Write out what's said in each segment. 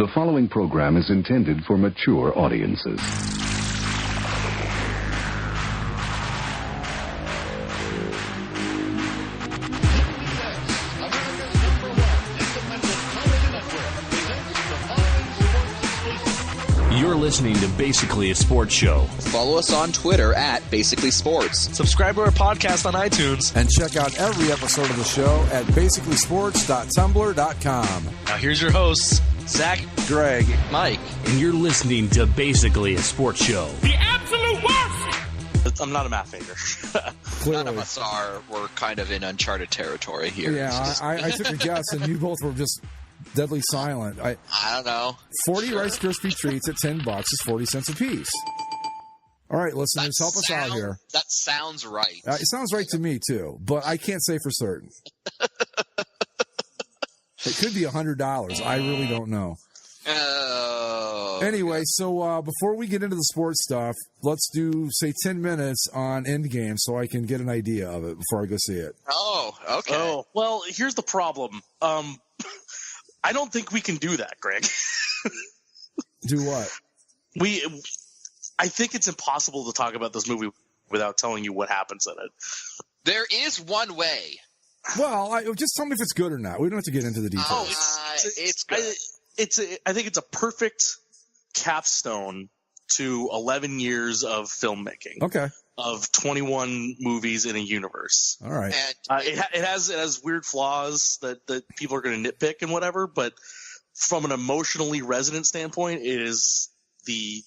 The following program is intended for mature audiences. You're listening to Basically a Sports Show. Follow us on Twitter at Basically Sports. Subscribe to our podcast on iTunes. And check out every episode of the show at basicallysports.tumblr.com. Now here's your hosts, Zach, Greg, Mike. And you're listening to Basically a Sports Show. The absolute worst! I'm not a math major. None of us are. We're kind of in uncharted territory here. Yeah, I took a guess, and you both were just deadly silent. I don't know. 40 Rice Krispie treats at $10 is 40 cents a piece. All right, listeners, help us out here. That sounds right. It sounds right to me, too, but I can't say for certain. It could be $100. I really don't know. Oh. Anyway, so before we get into the sports stuff, let's do, say, 10 minutes on Endgame so I can get an idea of it before I go see it. Oh, okay. Oh, well, here's the problem. I don't think we can do that, Greg. Do what? I think it's impossible to talk about this movie without telling you what happens in it. There is one way. Well, just tell me if it's good or not. We don't have to get into the details. Oh, it's good. I think it's a perfect capstone to 11 years of filmmaking. Okay. Of 21 movies in a universe. All right. And it has weird flaws that people are going to nitpick and whatever, but from an emotionally resonant standpoint, it is the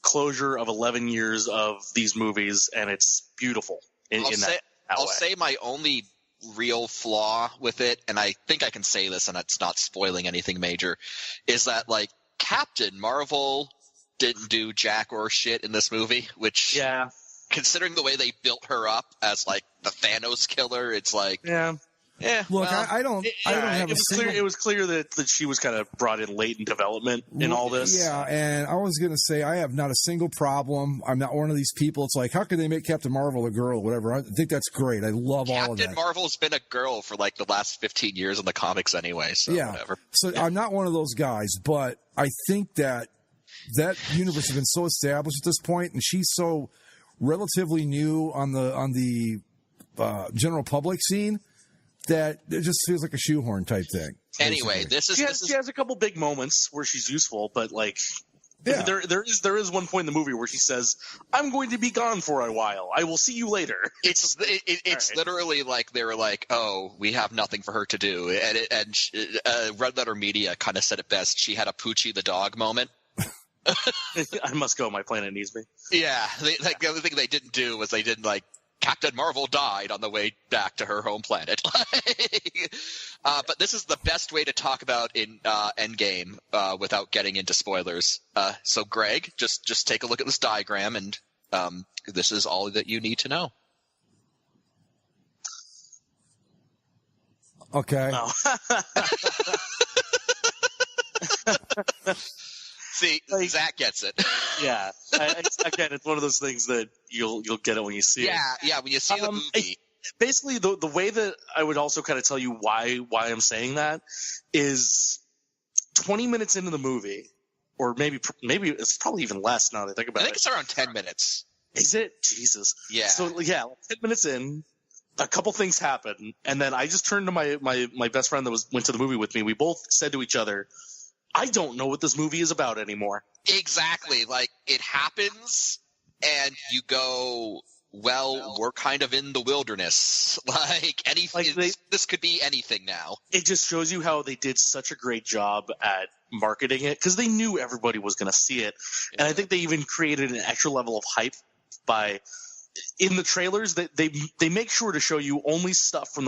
closure of 11 years of these movies, and it's beautiful I'll say my only real flaw with it, and I think I can say this and it's not spoiling anything major, is that, like, Captain Marvel didn't do jack or shit in this movie, which... Yeah. Considering the way they built her up as, like, the Thanos killer, it's like... Yeah. Look, well, I don't have a single... It was clear that she was kind of brought in late in development in all this. Yeah, and I was going to say I have not a single problem. I'm not one of these people. It's like, how could they make Captain Marvel a girl or whatever? I think that's great. I love all of that. Captain Marvel's been a girl for, like, the last 15 years in the comics anyway, so whatever. So I'm not one of those guys, but I think that universe has been so established at this point, and she's so relatively new on the general public scene that it just feels like a shoehorn type thing. Anyway, she has a couple big moments where she's useful, but like there is one point in the movie where she says, "I'm going to be gone for a while. I will see you later." It's right. Literally like they were like, "Oh, we have nothing for her to do," and Red Letter Media kind of said it best. She had a Poochie the dog moment. I must go. My planet needs me. Yeah, the only thing they didn't do was they didn't, like, Captain Marvel died on the way back to her home planet. But this is the best way to talk about in Endgame without getting into spoilers. So, Greg, just take a look at this diagram, and this is all that you need to know. Okay. No. See, Zach gets it. Yeah. Again, it's one of those things that you'll get it when you see it. Yeah, when you see the movie. Basically, the way that I would also kind of tell you why I'm saying that is 20 minutes into the movie, or maybe it's probably even less now that I think about it. I think it's around 10 minutes. Is it? Jesus. Yeah. So, 10 minutes in, a couple things happen, and then I just turned to my best friend that went to the movie with me. We both said to each other, I don't know what this movie is about anymore. Exactly. Like, it happens, and you go, well, we're kind of in the wilderness. Like, anything. This could be anything now. It just shows you how they did such a great job at marketing it, because they knew everybody was going to see it. And I think they even created an extra level of hype by, in the trailers, they make sure to show you only stuff from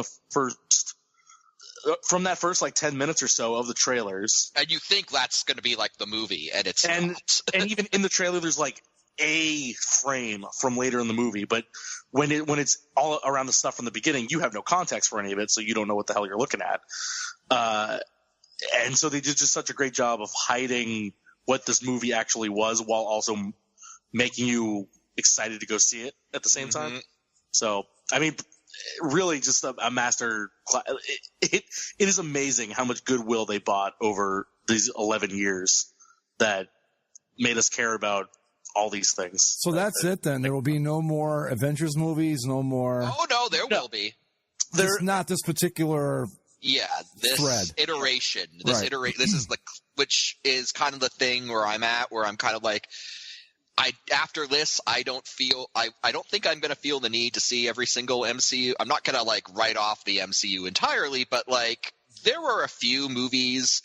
that first like 10 minutes or so of the trailers. And you think that's going to be like the movie, and it's not. And even in the trailer, there's like a frame from later in the movie. But when it's all around the stuff from the beginning, you have no context for any of it, so you don't know what the hell you're looking at. And so they did just such a great job of hiding what this movie actually was while also making you excited to go see it at the same time. So, I mean, really just a master class. It is amazing how much goodwill they bought over these 11 years that made us care about all these things. So that's it then. There will be no more Avengers movies, no more. Oh no, there will be. There's not this particular. Yeah, this thread. iteration. Right. This is which is kind of the thing where I'm at, where I'm kind of like, after this, I don't think I'm going to feel the need to see every single MCU. I'm not going to like write off the MCU entirely, but like there were a few movies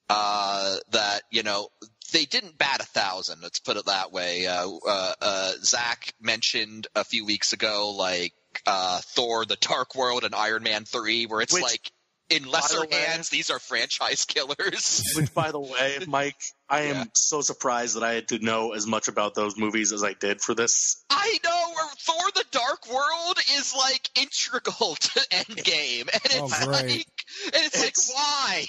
that, you know, they didn't bat 1,000. Let's put it that way. Zach mentioned a few weeks ago, like Thor: The Dark World and Iron Man 3, where it's like in lesser hands, these are franchise killers. Which, by the way, Mike, I am so surprised that I had to know as much about those movies as I did for this. I know, where Thor: The Dark World is like integral to Endgame, and it's like why?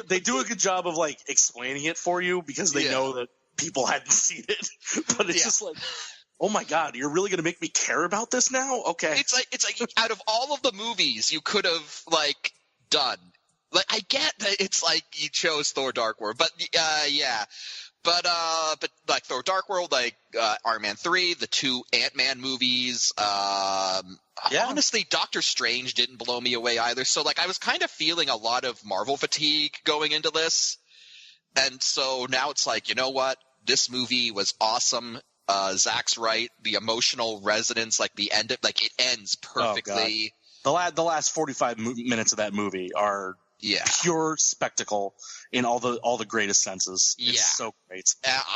They do a good job of like explaining it for you because they know that people hadn't seen it, but it's just like, oh my God, you're really going to make me care about this now? Okay. It's like out of all of the movies you could have like done, like I get that it's like you chose Thor: Dark World, but but like Thor: Dark World, like Iron Man 3, the 2 Ant-Man movies, honestly, Doctor Strange didn't blow me away either. So like I was kind of feeling a lot of Marvel fatigue going into this, and so now it's like, you know what, this movie was awesome. Zach's right. The emotional resonance, like the end of, like it ends perfectly. Oh, the last 45 minutes of that movie are pure spectacle in all the greatest senses. It's so great.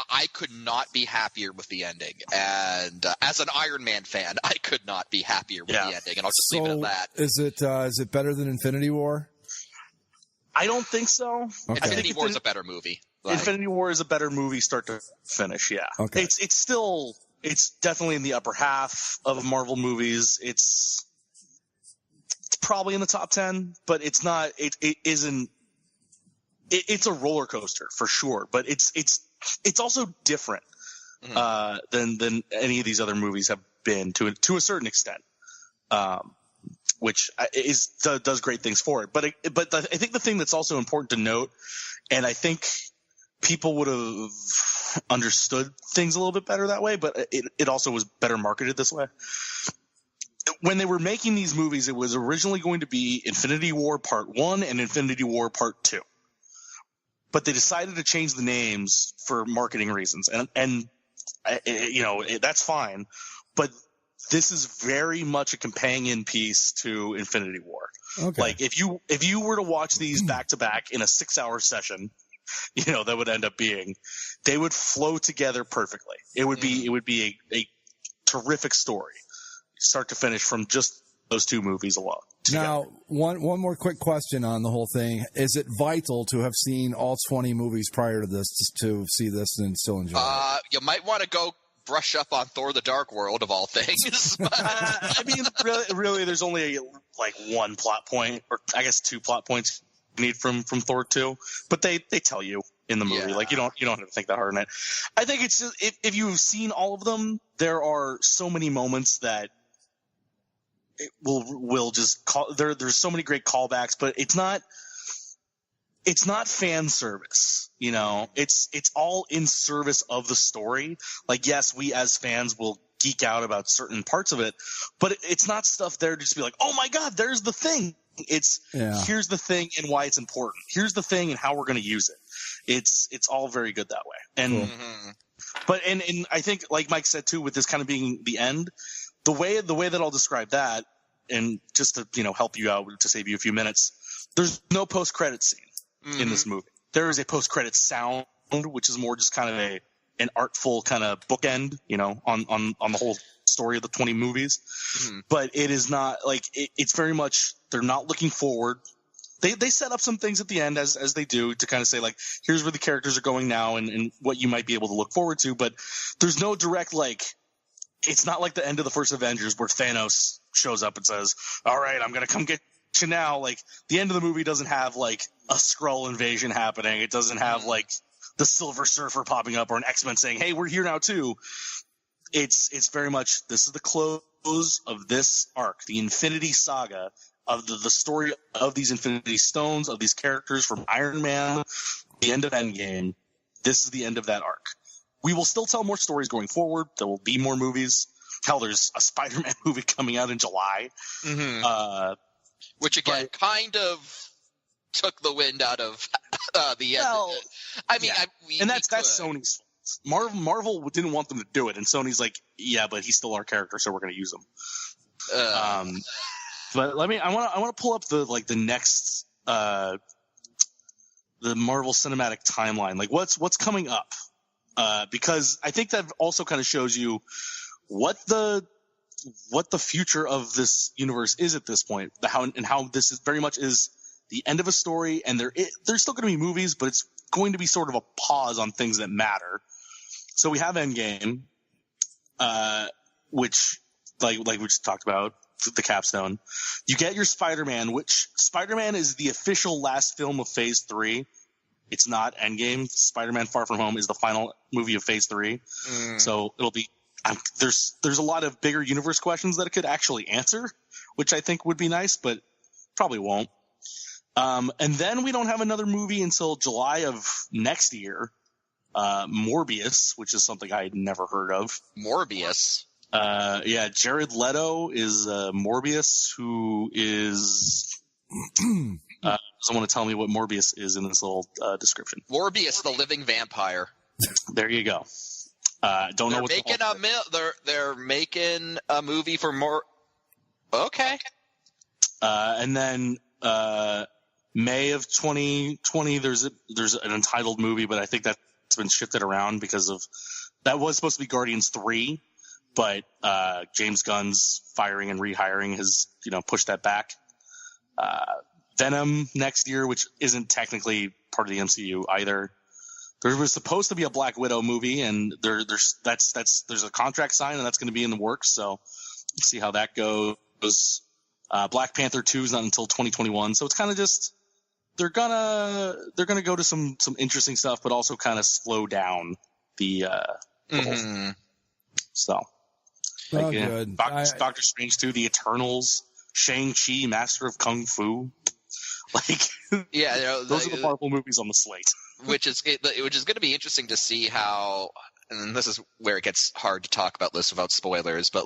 I could not be happier with the ending, and as an Iron Man fan, I could not be happier with the ending. And I'll just leave it at that. Is it better than Infinity War? I don't think so. Okay. Infinity War is a better movie. Infinity War is a better movie start to finish, yeah. Okay. It's definitely in the upper half of Marvel movies. It's probably in the top 10, but it's not it's a roller coaster for sure, but it's also different than any of these other movies have been to a certain extent. Which does great things for it. But I think the thing that's also important to note, and I think people would have understood things a little bit better that way, but it also was better marketed this way. When they were making these movies, it was originally going to be Infinity War Part 1 and Infinity War Part 2. But they decided to change the names for marketing reasons. And you know, that's fine. But this is very much a companion piece to Infinity War. Okay. Like if you were to watch these back to back in a 6-hour session, you know, that would end up being, they would flow together perfectly. It would be a terrific story, start to finish, from just those two movies alone. Together. Now, one more quick question on the whole thing. Is it vital to have seen all 20 movies prior to this just to see this and still enjoy it? You might want to go brush up on Thor: The Dark World, of all things. I mean, really, there's only like one plot point, or I guess 2 plot points you need from Thor 2, but they tell you in the movie. Like you don't have to think that hard on it. I think it's just, if you've seen all of them, there are so many moments that it will just call. There's so many great callbacks, but it's not fan service, you know. It's all in service of the story. Like, yes, we as fans will geek out about certain parts of it, but it's not stuff there to just be like, oh my God, there's the thing. It's here's the thing and why it's important. Here's the thing and how we're going to use it. It's all very good that way. And but and I think, like Mike said too, with this kind of being the end, the way that I'll describe that, and just to, you know, help you out, to save you a few minutes, there's no post-credit scene in this movie. There is a post-credit sound, which is more just kind of an artful kind of bookend, you know, on the whole story of the 20 movies. But it is not like it's very much, they're not looking forward. They set up some things at the end, as they do, to kind of say, like, here's where the characters are going now and what you might be able to look forward to. But there's no direct, like, it's not like the end of the first Avengers where Thanos shows up and says, all right, I'm going to come get you now. Like, the end of the movie doesn't have, like, a Skrull invasion happening. It doesn't have, like, the Silver Surfer popping up or an X-Men saying, hey, we're here now too. It's very much, this is the close of this arc, the Infinity Saga of the story of these Infinity Stones, of these characters from Iron Man, the end of Endgame. This is the end of that arc. We will still tell more stories going forward. There will be more movies. Hell, there's a Spider-Man movie coming out in July. Mm-hmm. Which, again, kind of took the wind out of the end. Well, I mean, yeah. That's Sony's fault. Marvel didn't want them to do it, and Sony's like, yeah, but he's still our character, so we're going to use him. But I want to pull up the next the Marvel Cinematic Timeline. Like what's coming up? Because I think that also kind of shows you what the future of this universe is at this point. How this is very much is the end of a story, and there's still going to be movies, but it's going to be sort of a pause on things that matter. So we have Endgame, which like we just talked about, the capstone. You get your Spider-Man, which Spider-Man is the official last film of Phase 3. It's not Endgame. Spider-Man Far From Home is the final movie of Phase 3. So it'll be there's a lot of bigger universe questions that it could actually answer, which I think would be nice, but probably won't. And then we don't have another movie until July of next year. Morbius, which is something I had never heard of. Morbius? Yeah, Jared Leto is Morbius, who is doesn't want to tell me what Morbius is in this little description. Morbius, the living vampire. There you go. Don't know what they're making a movie for more. Okay. And then May of 2020, there's an Untitled movie, but I think that's been shifted around because of that was supposed to be Guardians 3, but James Gunn's firing and rehiring has pushed that back. Venom next year, which isn't technically part of the MCU either. There was supposed to be a Black Widow movie, and there's a contract signed, and that's going to be in the works. So let's see how that goes. Black Panther 2 is not until 2021, so it's kind of just they're gonna go to some interesting stuff, but also kind of slow down the whole thing. So good. Doctor Strange 2, The Eternals, Shang-Chi, Master of Kung Fu. Those are the Marvel movies on the slate. Which is going to be interesting to see how, and this is where it gets hard to talk about this without spoilers, but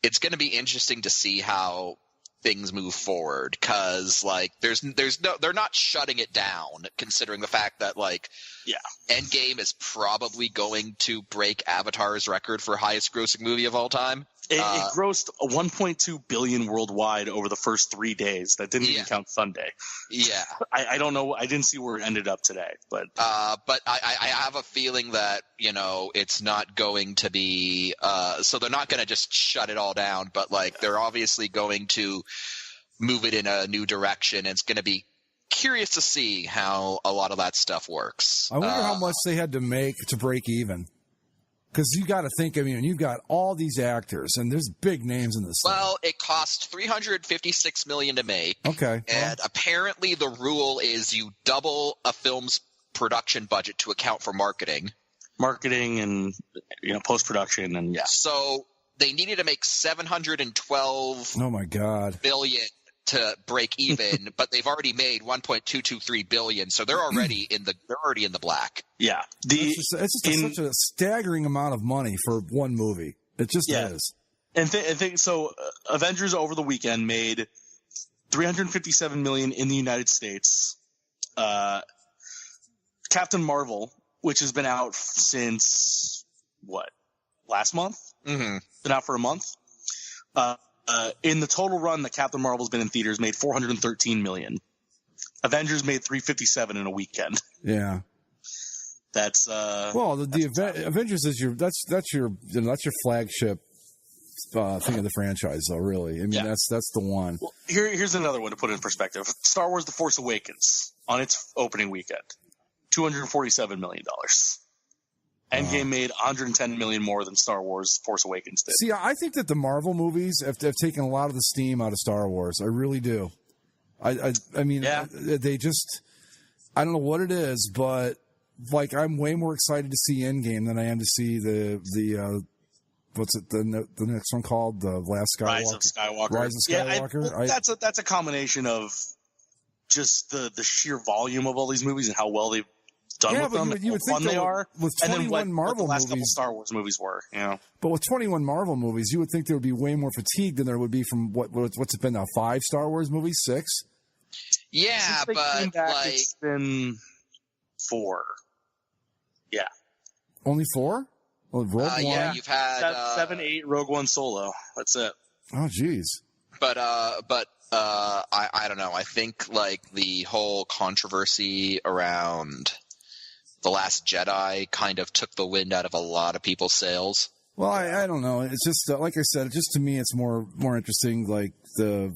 it's going to be interesting to see how things move forward, because they're not shutting it down, considering the fact that Endgame is probably going to break Avatar's record for highest grossing movie of all time. It grossed $1.2 billion worldwide over the first 3 days. That didn't even count Sunday. Yeah, I don't know. I didn't see where it ended up today, but I have a feeling that it's not going to be. So they're not going to just shut it all down, but they're obviously going to move it in a new direction. It's going to be curious to see how a lot of that stuff works. I wonder how much they had to make to break even. Because you got to think, you've got all these actors, and there's big names in this. Well, it cost $356 million to make. Okay. And apparently the rule is you double a film's production budget to account for marketing. Marketing and post-production and So they needed to make $712 oh my God. billion to break even, but they've already made $1.223 billion, so they're already in the black. Yeah, it's just such a staggering amount of money for one movie. It just is. And think so. Avengers over the weekend made $357 million in the United States. Captain Marvel, which has been out since last month? Mm-hmm. Been out for a month. In the total run that Captain Marvel's been in theaters, made $413 million. Avengers made $357 in a weekend. Yeah, that's the Avengers is that's your flagship thing of the franchise, though. Really, that's the one. Well, here's another one to put in perspective: Star Wars: The Force Awakens on its opening weekend, $247 million. Endgame made $110 million more than Star Wars Force Awakens did. See, I think that the Marvel movies have taken a lot of the steam out of Star Wars. I really do. They just, I don't know what it is, but I'm way more excited to see Endgame than I am to see the what's it? The next one called the Last Skywalker. Rise of Skywalker. Rise of Skywalker. Yeah, that's a combination of just the sheer volume of all these movies and how well they've done with them, you would how think fun they are, with and then 21 Marvel what the last couple movies, Star Wars movies were. You know, but with 21 Marvel movies, you would think there would be way more fatigue than there would be from what's it been now? 5 Star Wars movies, 6? Yeah, since they came but back, like it's been 4. Yeah, Only 4? Well, Rogue One. yeah, you've had 7, 8, Rogue One, Solo. That's it. Oh, jeez. But I don't know. I think like the whole controversy around The Last Jedi kind of took the wind out of a lot of people's sails. Well, I don't know. It's just like I said. Just to me, it's more interesting, like the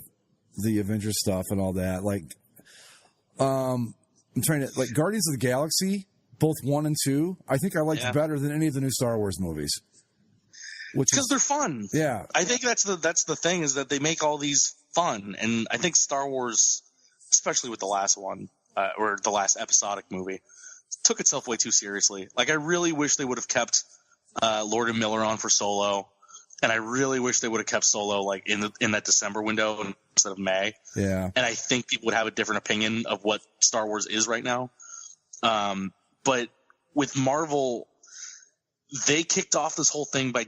Avengers stuff and all that. Like, I'm trying to like Guardians of the Galaxy, both 1 and 2. I think I liked better than any of the new Star Wars movies. Because they're fun. Yeah, I think that's the thing is that they make all these fun, and I think Star Wars, especially with the last one or the last episodic movie, took itself way too seriously. Like I really wish they would have kept Lord and Miller on for Solo, and I really wish they would have kept Solo like in that December window instead of May. Yeah, and I think people would have a different opinion of what Star Wars is right now. But with Marvel, they kicked off this whole thing by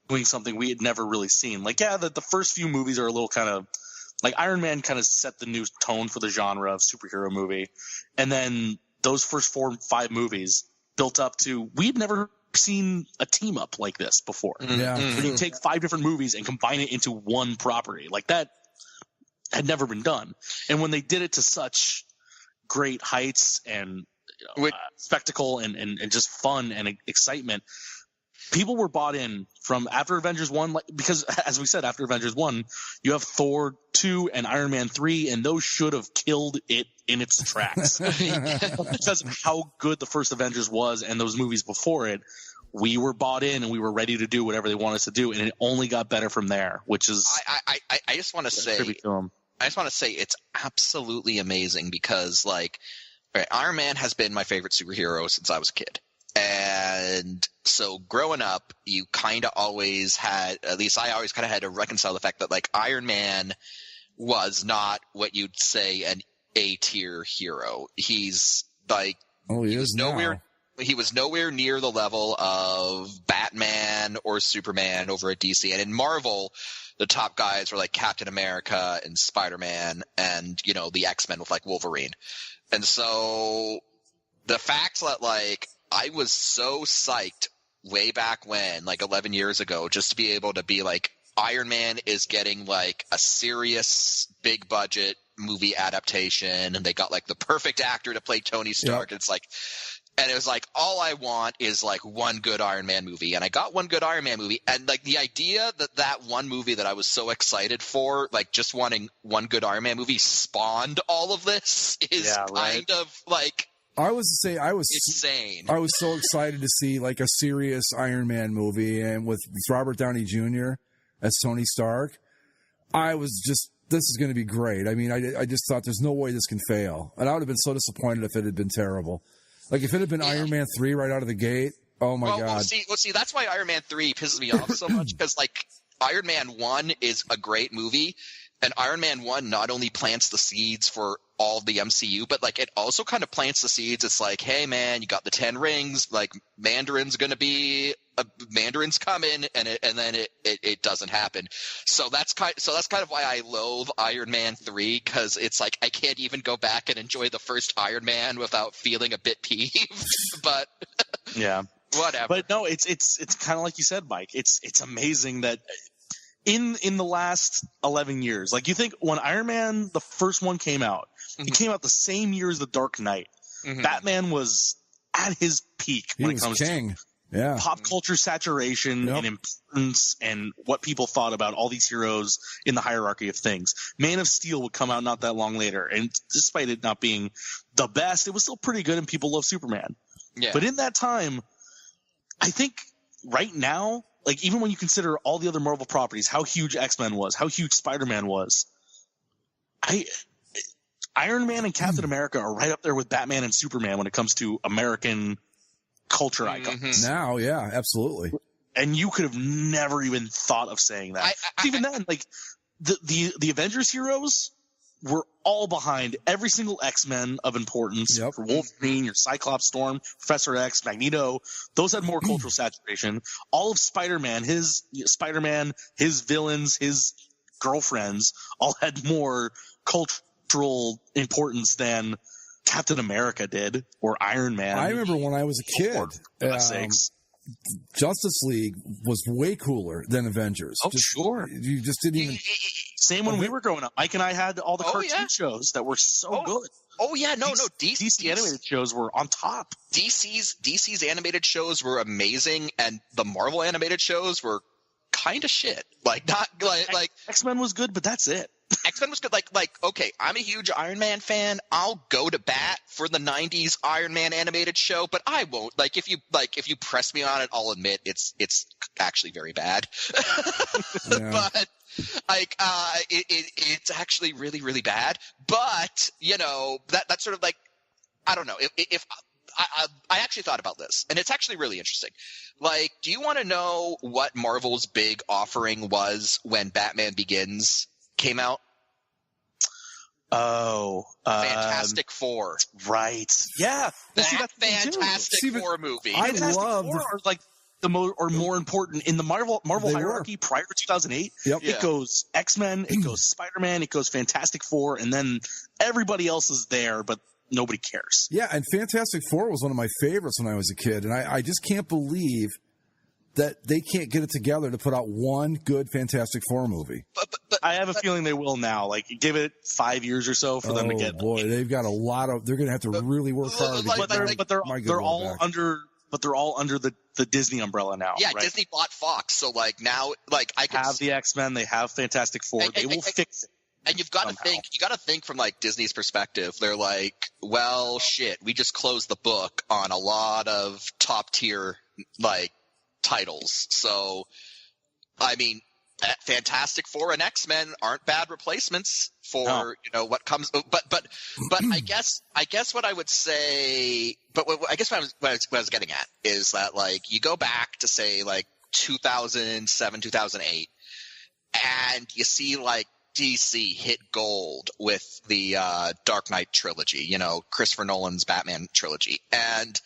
doing something we had never really seen. Like, yeah, the first few movies are a little kind of like Iron Man kind of set the new tone for the genre of superhero movie. And then those first 4 or 5 movies built up to, we'd never seen a team up like this before. Yeah. When you take 5 different movies and combine it into one property, like that had never been done. And when they did it to such great heights and spectacle and just fun and excitement, people were bought in from after Avengers 1, because as we said, after Avengers 1, you have Thor 2 and Iron Man 3, and those should have killed it in its tracks. Because of how good the first Avengers was and those movies before it, we were bought in and we were ready to do whatever they wanted us to do, and it only got better from there, which is I just want to say it's absolutely amazing because like Iron Man has been my favorite superhero since I was a kid. And so growing up, you kind of always had, at least I always kind of had to reconcile the fact that like Iron Man was not what you'd say an A-tier hero. He's like, he was nowhere near the level of Batman or Superman over at DC. And in Marvel, the top guys were like Captain America and Spider-Man and, you know, the X-Men with like Wolverine. And so the fact that like I was so psyched way back when, like 11 years ago, just to be able to be like, Iron Man is getting like a serious big budget movie adaptation, and they got like the perfect actor to play Tony Stark. Yep. And it was like, all I want is like one good Iron Man movie. And I got one good Iron Man movie. And like the idea that one movie that I was so excited for, like just wanting one good Iron Man movie spawned all of this is kind of like, I was insane. I was so excited to see like a serious Iron Man movie, and with Robert Downey Jr. as Tony Stark, I was just, this is going to be great. I mean, I just thought there's no way this can fail, and I would have been so disappointed if it had been terrible. Like if it had been Iron Man 3 right out of the gate, oh my god. Well, see, that's why Iron Man 3 pisses me off so much, because like Iron Man 1 is a great movie, and Iron Man 1 not only plants the seeds for all of the MCU, but like it also kind of plants the seeds. It's like, hey man, you got the 10 rings, like Mandarin's coming, and then it doesn't happen. So that's kind of why I loathe Iron Man 3, because it's like I can't even go back and enjoy the first Iron Man without feeling a bit peeved. But yeah, whatever. But no, it's kind of like you said, Mike. It's amazing that in the last 11 years, like you think when Iron Man the first one came out, it came out the same year as The Dark Knight. Mm-hmm. Batman was at his peak when it comes to pop culture saturation and importance and what people thought about all these heroes in the hierarchy of things. Man of Steel would come out not that long later, and despite it not being the best, it was still pretty good, and people love Superman. Yeah. But in that time, I think right now, like even when you consider all the other Marvel properties, how huge X-Men was, how huge Spider-Man was, Iron Man and Captain America are right up there with Batman and Superman when it comes to American culture icons. Now, yeah, absolutely. And you could have never even thought of saying that. Even then, like the Avengers heroes were all behind every single X-Men of importance. Yep. For Wolverine, your Cyclops, Storm, Professor X, Magneto. Those had more cultural saturation. All of Spider-Man, his villains, his girlfriends, all had more cultural importance than Captain America did or Iron Man. I remember when I was a kid, Justice League was way cooler than Avengers. Oh, sure. You just didn't even. Same when we were growing up. Mike and I had all the cartoon shows that were so good. Oh yeah, no. DC animated shows were on top. DC's animated shows were amazing, and the Marvel animated shows were kind of shit. Like not like X-Men was good, but that's it. X-Men was good. Like okay, I'm a huge Iron Man fan. I'll go to bat for the '90s Iron Man animated show, but I won't. Like if you press me on it, I'll admit it's actually very bad. Yeah. But it's actually really, really bad. But you know that's sort of like, I don't know if I actually thought about this, and it's actually really interesting. Like, do you want to know what Marvel's big offering was when Batman Begins came out? Oh, Fantastic Four. Right. Yeah. That Fantastic Four movie. I love like the more important in the Marvel They hierarchy prior to 2008. Yep. It goes X-Men, it goes Spider-Man, it goes Fantastic Four, and then everybody else is there, but nobody cares. Yeah, and Fantastic Four was one of my favorites when I was a kid, and I just can't believe that they can't get it together to put out one good Fantastic Four movie. But I have a feeling they will now. Like, give it 5 years or so for them to get. Oh boy, they've got a lot of. They're going to have to really work hard. They're all under the Disney umbrella now. Yeah, right? Disney bought Fox, so like now, like I have the X-Men, they have Fantastic Four. They will fix it. And you've got to think from like Disney's perspective. They're like, well, shit, we just closed the book on a lot of top tier like titles. So, I mean, Fantastic Four and X-Men aren't bad replacements for what comes. But I guess what I would say, but I guess what I was getting at is that like you go back to say like 2007, 2008, and you see like DC hit gold with the Dark Knight trilogy, Christopher Nolan's Batman trilogy. And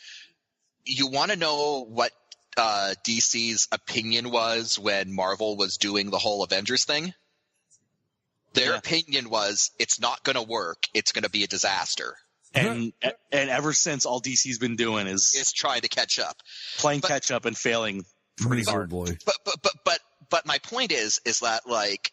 you want to know what DC's opinion was when Marvel was doing the whole Avengers thing? Their opinion was it's not going to work. It's going to be a disaster. And ever since, all DC's been doing is trying to catch up. Playing catch up and failing pretty hard. Boy. But my point is that like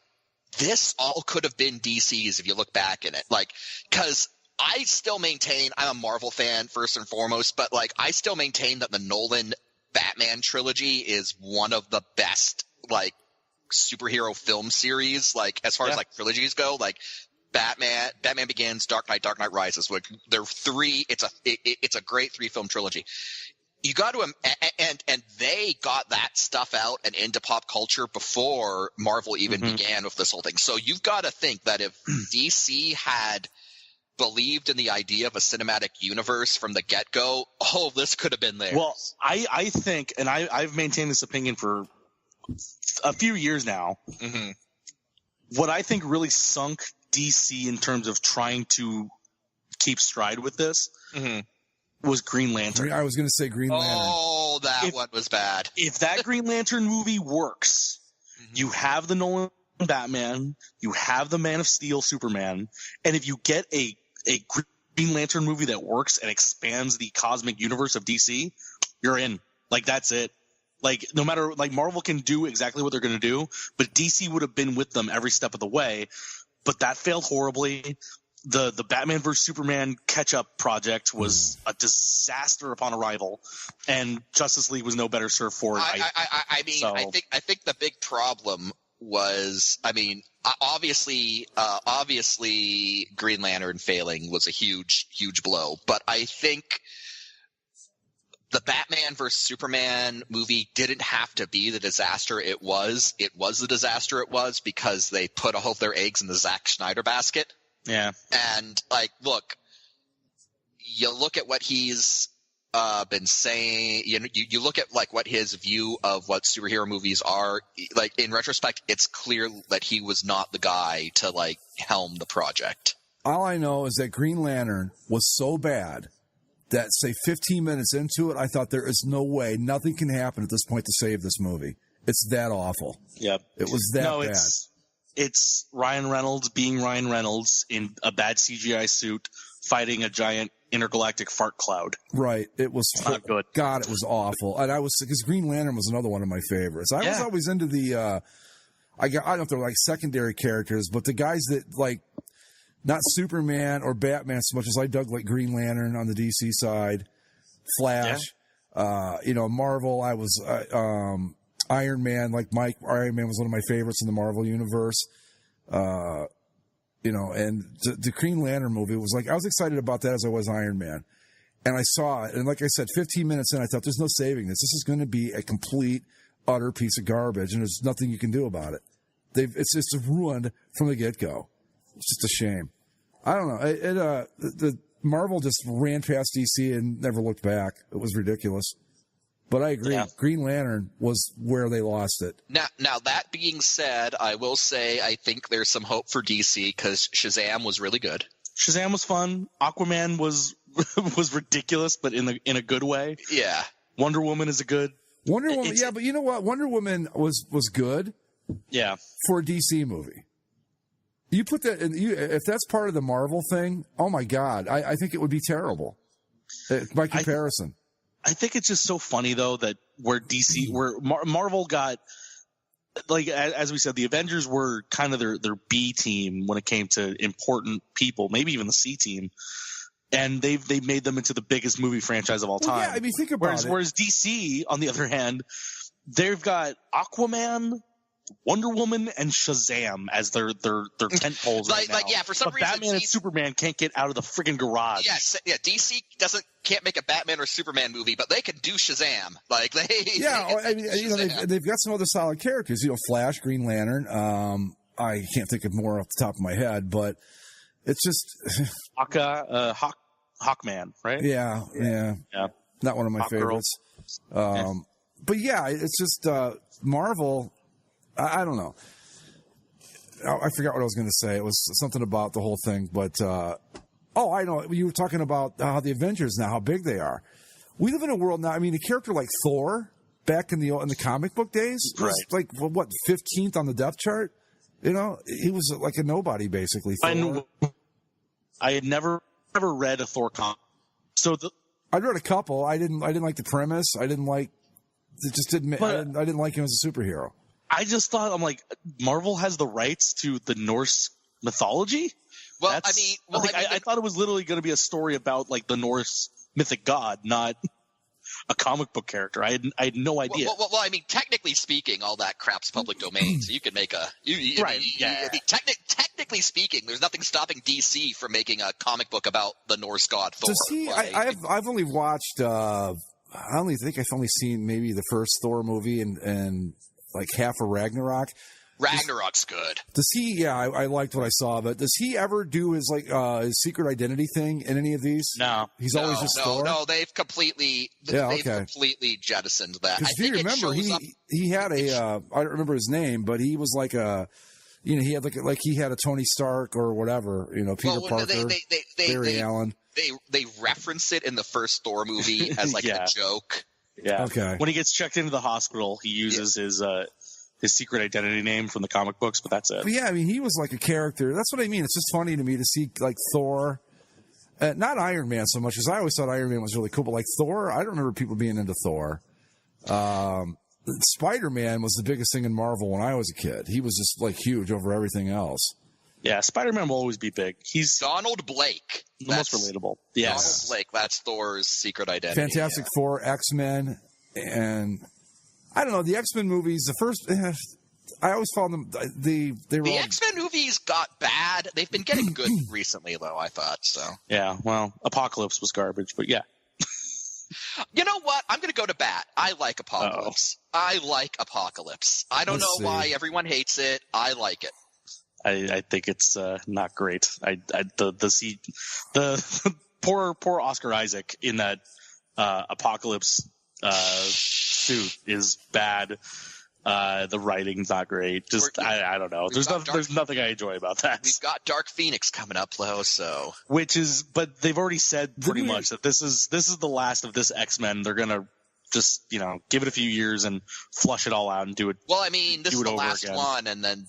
this all could have been DC's if you look back in it. Like, because I still maintain I'm a Marvel fan first and foremost, but like I still maintain that the Nolan Batman trilogy is one of the best like superhero film series. Like as far as like trilogies go, like Batman Begins, Dark Knight Rises. Like they're three. It's a great 3-film trilogy. You got to and they got that stuff out and into pop culture before Marvel even began with this whole thing. So you've got to think that if DC had believed in the idea of a cinematic universe from the get-go, this could have been theirs. Well, I think, and I've maintained this opinion for a few years now. Mm-hmm. What I think really sunk DC in terms of trying to keep stride with this was Green Lantern. I was going to say Green Lantern. Oh, that one was bad. If that Green Lantern movie works, you have the Nolan Batman, you have the Man of Steel Superman, and if you get a Green Lantern movie that works and expands the cosmic universe of DC, you're in. Like, that's it. Like, no matter, like, Marvel can do exactly what they're going to do, but DC would have been with them every step of the way. But that failed horribly. The Batman vs Superman catch-up project was a disaster upon arrival, and Justice League was no better served for it. I think the big problem was, obviously Green Lantern failing was a huge blow, but I think the Batman vs Superman movie didn't have to be the disaster it was. It was the disaster it was because they put all of their eggs in the Zack Snyder basket. Yeah. And, like, look, you look at what he's been saying, you look at like what his view of what superhero movies are, like in retrospect, it's clear that he was not the guy to like helm the project. All I know is that Green Lantern was so bad that, say, 15 minutes into it, I thought there is no way, nothing can happen at this point to save this movie. It's that awful. Yep. It was that bad. It's Ryan Reynolds being Ryan Reynolds in a bad CGI suit fighting a giant intergalactic fart cloud. Right. It was not good. God, it was awful. And because Green Lantern was another one of my favorites. I was always into the, I don't know if they're like secondary characters, but the guys that like, not Superman or Batman so much as I dug like Green Lantern on the DC side, Flash, Marvel. I was, Iron Man, Iron Man was one of my favorites in the Marvel universe. And the Green Lantern movie was like, I was excited about that as I was Iron Man. And I saw it. And like I said, 15 minutes in, I thought, there's no saving this. This is going to be a complete, utter piece of garbage. And there's nothing you can do about it. It's just ruined from the get-go. It's just a shame. I don't know. The Marvel just ran past DC and never looked back. It was ridiculous. But I agree. Yeah. Green Lantern was where they lost it. Now that being said, I will say I think there's some hope for DC because Shazam was really good. Shazam was fun. Aquaman was ridiculous, but in a good way. Yeah. Wonder Woman is a good. Wonder Woman. Yeah, but you know what? Wonder Woman was good. Yeah. For a DC movie. You put that in, if that's part of the Marvel thing, oh my God, I think it would be terrible. By comparison. I think it's just so funny though that where Marvel got, like, as we said, the Avengers were kind of their B team when it came to important people, maybe even the C team. And they've made them into the biggest movie franchise of all time. Yeah, I mean, think about it. Whereas DC, on the other hand, they've got Aquaman, Wonder Woman, and Shazam as their tent poles right now. For some but reason, Batman and Superman can't get out of the friggin' garage. Yeah, DC can't make a Batman or Superman movie, but they can do Shazam. Like they. Yeah, I mean, they've got some other solid characters. Flash, Green Lantern. I can't think of more off the top of my head, but it's just Hawkman, right? Yeah. Not one of my favorites. But yeah, it's just Marvel. I don't know. I forgot what I was going to say. It was something about the whole thing, but I know. You were talking about how the Avengers now, how big they are. We live in a world now. I mean, a character like Thor back in the comic book days was like 15th on the depth chart. He was like a nobody basically. I had never read a Thor comic, so I read a couple. I didn't like the premise. I didn't like. It just didn't. I didn't like him as a superhero. I just thought, I'm like, Marvel has the rights to the Norse mythology? Well, I thought it was literally going to be a story about, like, the Norse mythic god, not a comic book character. I had no idea. Well, I mean, technically speaking, all that crap's public domain, so you can make a... Technically speaking, there's nothing stopping DC from making a comic book about the Norse god Thor. I've only watched... I think I've only seen maybe the first Thor movie and like half of Ragnarok. Ragnarok's good. Does he? Yeah, I liked what I saw, but does he ever do his his secret identity thing in any of these? No, he's always just Thor? No, they've completely completely jettisoned that. Because if you remember, he had I don't remember his name, but he was like a. He had like he had a Tony Stark or whatever. Peter Parker, Barry Allen. They reference it in the first Thor movie as like a joke. Yeah. Okay. When he gets checked into the hospital, he uses his secret identity name from the comic books, but that's it. But yeah, I mean, he was like a character. That's what I mean. It's just funny to me to see like Thor, not Iron Man so much, because I always thought Iron Man was really cool, but like Thor, I don't remember people being into Thor. Spider-Man was the biggest thing in Marvel when I was a kid. He was just like huge over everything else. Yeah, Spider-Man will always be big. He's Donald Blake. The most relatable. Yes. Donald Blake, that's Thor's secret identity. Fantastic Four, X-Men, and I don't know, the X-Men movies, the first, I always found them, they were The X-Men movies got bad. They've been getting good recently, though, I thought, so. Yeah, well, Apocalypse was garbage, but yeah. You know what? I'm going to go to bat. I like Apocalypse. I like Apocalypse. I don't know why everyone hates it. I like it. I think it's not great. The poor Oscar Isaac in that Apocalypse suit is bad. The writing's not great. I don't know. There's nothing I enjoy about that. We've got Dark Phoenix coming up, though, so. But they've already said pretty much that this is the last of this X-Men. They're gonna just, give it a few years and flush it all out and do it. Well, I mean, this is the last again. one, and then,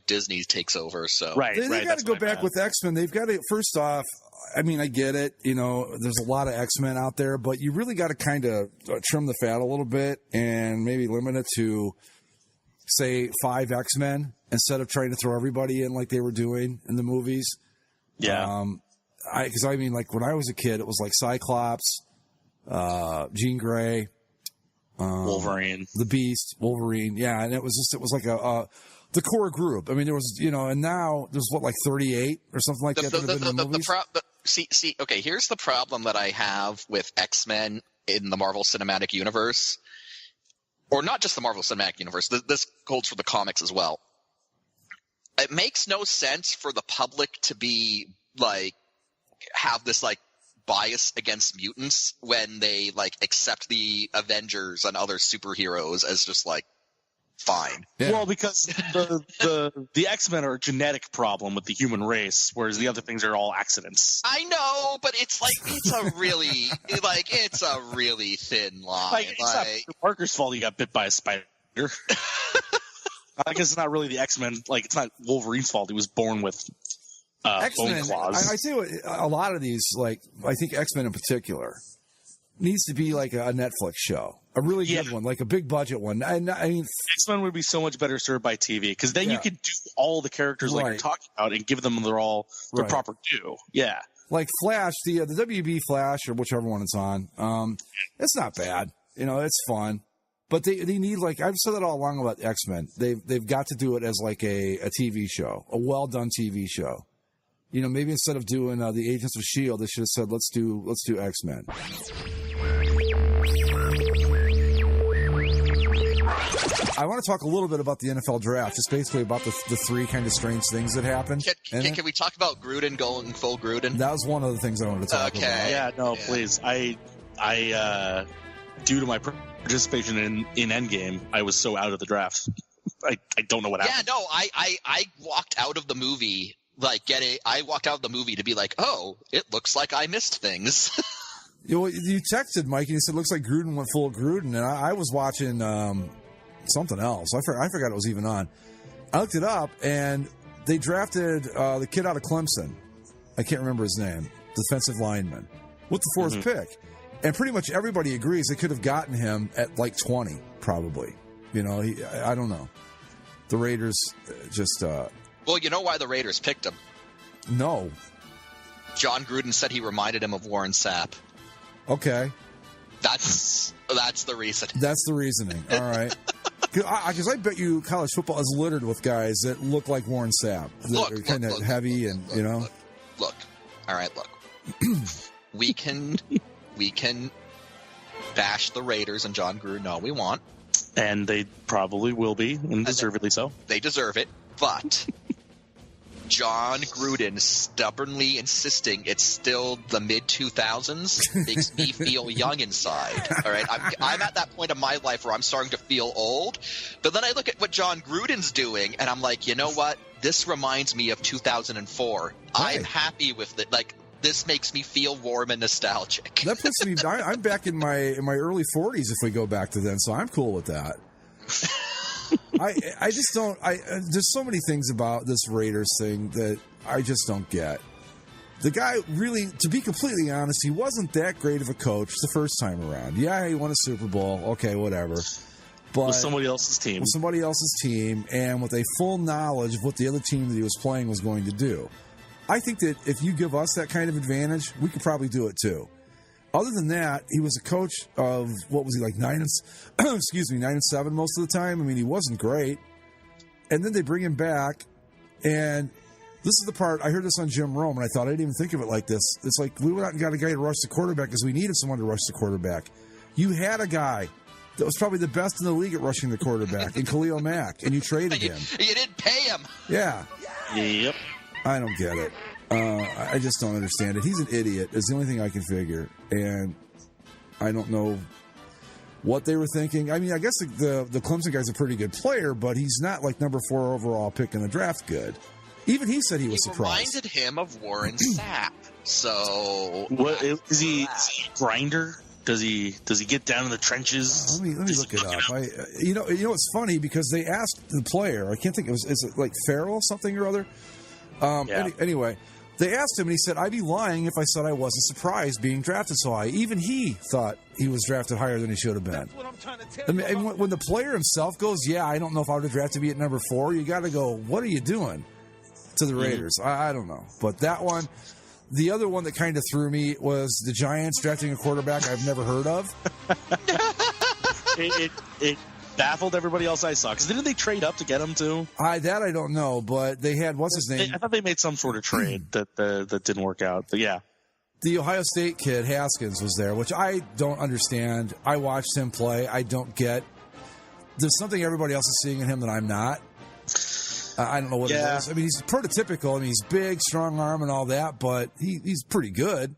Disney takes over, so. Right. They got to go back with X-Men. They've got to, first off, I mean, I get it. There's a lot of X-Men out there, but you really got to kind of trim the fat a little bit and maybe limit it to, say, 5 X-Men instead of trying to throw everybody in like they were doing in the movies. Yeah. Because when I was a kid, it was like Cyclops, Jean Grey, Wolverine, the Beast, Wolverine. Yeah. And it was like the core group. I mean, there was, and now there's like 38 or something like that have been in the movies. See, okay, here's the problem that I have with X-Men in the Marvel Cinematic Universe. Or not just the Marvel Cinematic Universe. This holds for the comics as well. It makes no sense for the public to be have this bias against mutants when they accept the Avengers and other superheroes as just fine. Yeah. Well, because the X-Men are a genetic problem with the human race, whereas the other things are all accidents. I know, but it's a really thin line. It's not Peter Parker's fault he got bit by a spider. I guess it's not really the X-Men. It's not Wolverine's fault. He was born with bone claws. I tell you what, a lot of these, I think X-Men in particular, needs to be like a Netflix show. A really good one, like a big budget one. I mean, X-Men would be so much better served by TV because then you could do all the characters like you're talking about and give them their proper due. Yeah. Like Flash, the WB Flash or whichever one it's on. It's not bad. It's fun. But they need I've said that all along about X-Men. They've got to do it as like a TV show, a well done TV show. Maybe instead of doing the Agents of S.H.I.E.L.D., they should have said let's do X-Men. I want to talk a little bit about the NFL draft, just basically about the 3 kind of strange things that happened. Can we talk about Gruden going full Gruden? That was one of the things I wanted to talk about. Yeah, no, please. I due to my participation in Endgame, I was so out of the draft. I don't know what happened. Yeah, no, I walked out of the movie I walked out of the movie to be like, oh, it looks like I missed things. You texted Mike and you said, looks like Gruden went full Gruden. And I was watching something else. I forgot it was even on. I looked it up and they drafted the kid out of Clemson. I can't remember his name. Defensive lineman. With the 4th pick. And pretty much everybody agrees they could have gotten him at 20, probably. I don't know. The Raiders just... Well, you know why the Raiders picked him? No. John Gruden said he reminded him of Warren Sapp. Okay. That's the reason. That's the reasoning. All right. Because I bet you college football is littered with guys that look like Warren Sapp. They're kind of heavy and, Look. All right, look. we can bash the Raiders and John Gruden all we want. And they probably will be, and deservedly so. They deserve it, but... John Gruden stubbornly insisting it's still the mid-2000s makes me feel young inside. All right, I'm at that point of my life where I'm starting to feel old. But then I look at what John Gruden's doing, and I'm like, you know what? This reminds me of 2004. Hey. I'm happy with it. This makes me feel warm and nostalgic. That puts me. I'm back in my early 40s if we go back to then, so I'm cool with that. I just don't. There's so many things about this Raiders thing that I just don't get. The guy really, to be completely honest, he wasn't that great of a coach the first time around. Yeah, he won a Super Bowl. Okay, whatever. But with somebody else's team. With somebody else's team, and with a full knowledge of what the other team that he was playing was going to do. I think that if you give us that kind of advantage, we could probably do it too. Other than that, he was a coach of, what was he, 9 and 7 most of the time? I mean, he wasn't great. And then they bring him back, and this is the part, I heard this on Jim Rome, and I thought I didn't even think of it like this. It's like, we went out and got a guy to rush the quarterback because we needed someone to rush the quarterback. You had a guy that was probably the best in the league at rushing the quarterback in Khalil Mack, and you traded him. You didn't pay him. Yeah. Yep. I don't get it. I just don't understand it. He's an idiot is the only thing I can figure. And I don't know what they were thinking. I mean, I guess the Clemson guy's a pretty good player, but he's not like number 4 overall pick in the draft good. Even he said he was surprised. Reminded him of Warren Sapp. So what is he a grinder? Does he get down in the trenches? Let me look it up. You know it's funny because they asked the player. I can't think. Is it like Farrell something or other? Anyway, they asked him and he said, "I'd be lying if I said I wasn't surprised being drafted so high." Even he thought he was drafted higher than he should have been. That's what I'm trying to tell you. And when the player himself goes, "Yeah, I don't know if I would have drafted me at number 4," you got to go, "What are you doing?" To the Raiders. I don't know, but that one. The other one that kind of threw me was the Giants drafting a quarterback I've never heard of. It baffled everybody else I saw. Because didn't they trade up to get him too? I don't know, but they had what's his name? I thought they made some sort of trade that didn't work out. But yeah, the Ohio State kid Haskins was there, which I don't understand. I watched him play. I don't get. There's something everybody else is seeing in him that I'm not. I don't know what it is. I mean, he's prototypical. I mean, he's big, strong arm, and all that, but he's pretty good.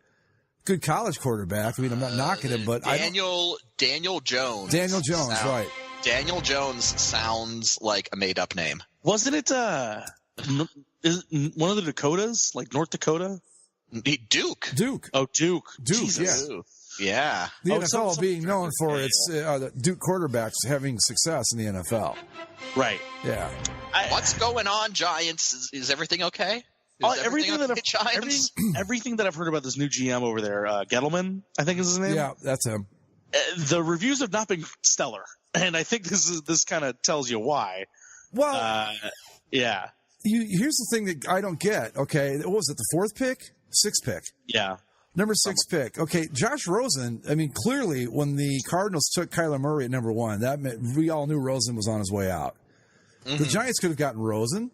Good college quarterback. I mean, I'm not knocking him, but Daniel Jones. Daniel Jones, right? Daniel Jones sounds like a made-up name. Wasn't it is one of the Dakotas, like North Dakota? Duke. Oh, Duke. Jesus. Yeah. The NFL being known for its Duke quarterbacks having success in the NFL. Right. Yeah. What's going on, Giants? Is everything okay? Everything that I've heard about this new GM over there, Gettleman, I think is his name. Yeah, that's him. The reviews have not been stellar, and I think this kind of tells you why. Well, yeah. Here's the thing that I don't get. Okay, what was it? The 4th pick, 6th pick? Yeah. Number 6 pick. Okay, Josh Rosen, I mean, clearly when the Cardinals took Kyler Murray at number 1, that meant we all knew Rosen was on his way out. Mm-hmm. The Giants could have gotten Rosen,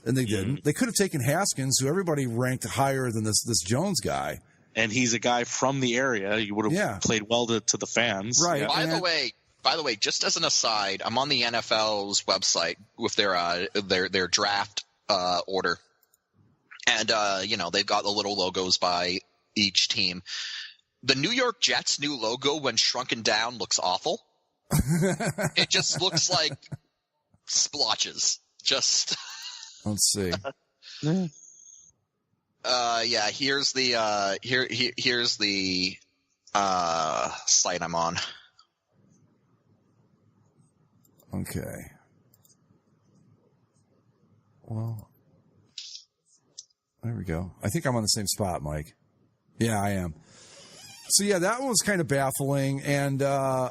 and they didn't. They could have taken Haskins, who everybody ranked higher than this Jones guy. And he's a guy from the area. You would have played well to the fans. Right. By the way, just as an aside, I'm on the NFL's website with their draft order. And, they've got the little logos by each team. The New York Jets' new logo, when shrunken down, looks awful. It just looks like splotches. Just. Let's see. Here's the here's the site I'm on. Okay. Well, there we go. I think I'm on the same spot, Mike. Yeah, I am. So, yeah, that one was kind of baffling. And I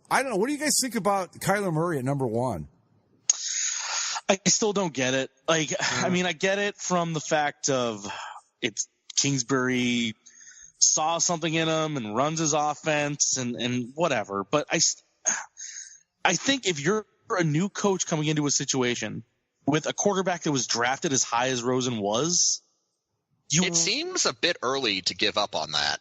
don't know. What do you guys think about Kyler Murray at number 1? I still don't get it. Like, I mean, I get it from the fact of it's Kingsbury saw something in him and runs his offense and whatever. But I think if you're a new coach coming into a situation with a quarterback that was drafted as high as Rosen was, it seems a bit early to give up on that.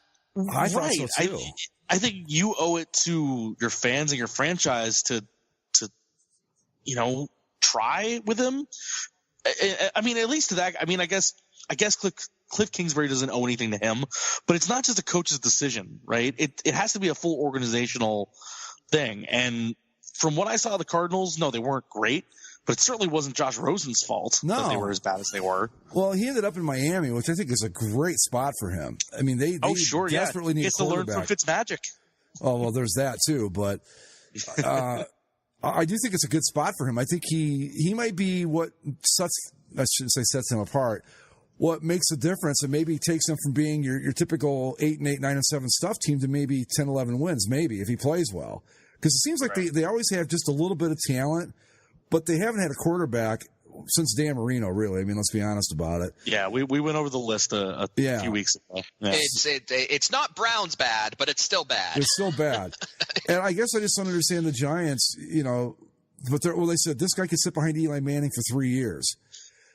I thought so too. I think you owe it to your fans and your franchise to try with him. I mean, at least to that. I mean, I guess Cliff Kingsbury doesn't owe anything to him, but it's not just a coach's decision, right? It has to be a full organizational thing. And from what I saw of the Cardinals, no, they weren't great. But it certainly wasn't Josh Rosen's fault that they were as bad as they were. Well, he ended up in Miami, which I think is a great spot for him. I mean, they desperately need a quarterback. He gets to learn from Fitzmagic. Oh, well, there's that too. But I do think it's a good spot for him. I think he might be what sets him apart. What makes a difference and maybe takes him from being your typical 8-8, 9-7 stuff team to maybe 10-11 wins, maybe, if he plays well. Because it seems like they always have just a little bit of talent. But they haven't had a quarterback since Dan Marino, really. I mean, let's be honest about it. Yeah, we went over the list a few weeks ago. Yeah. It's not Browns bad, but it's still bad. It's still bad. And I guess I just don't understand the Giants, but they said this guy could sit behind Eli Manning for 3 years.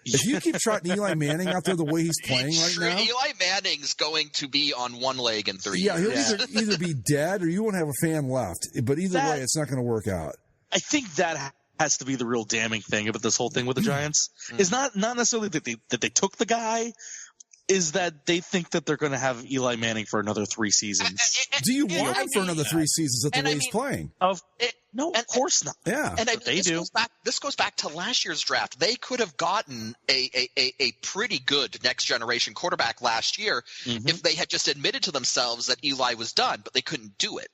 If you keep trotting Eli Manning out there the way he's playing right now. Eli Manning's going to be on one leg in 3 years. Yeah, he'll either be dead or you won't have a fan left. But either way, it's not going to work out. I think that has to be the real damning thing about this whole thing with the Giants. Is not necessarily that they took the guy. is that they think that they're going to have Eli Manning for another 3 seasons. Do you want him for another 3 seasons at the way he's playing? No, of course not. Yeah. And this goes back to last year's draft. They could have gotten a pretty good next generation quarterback last year if they had just admitted to themselves that Eli was done, but they couldn't do it.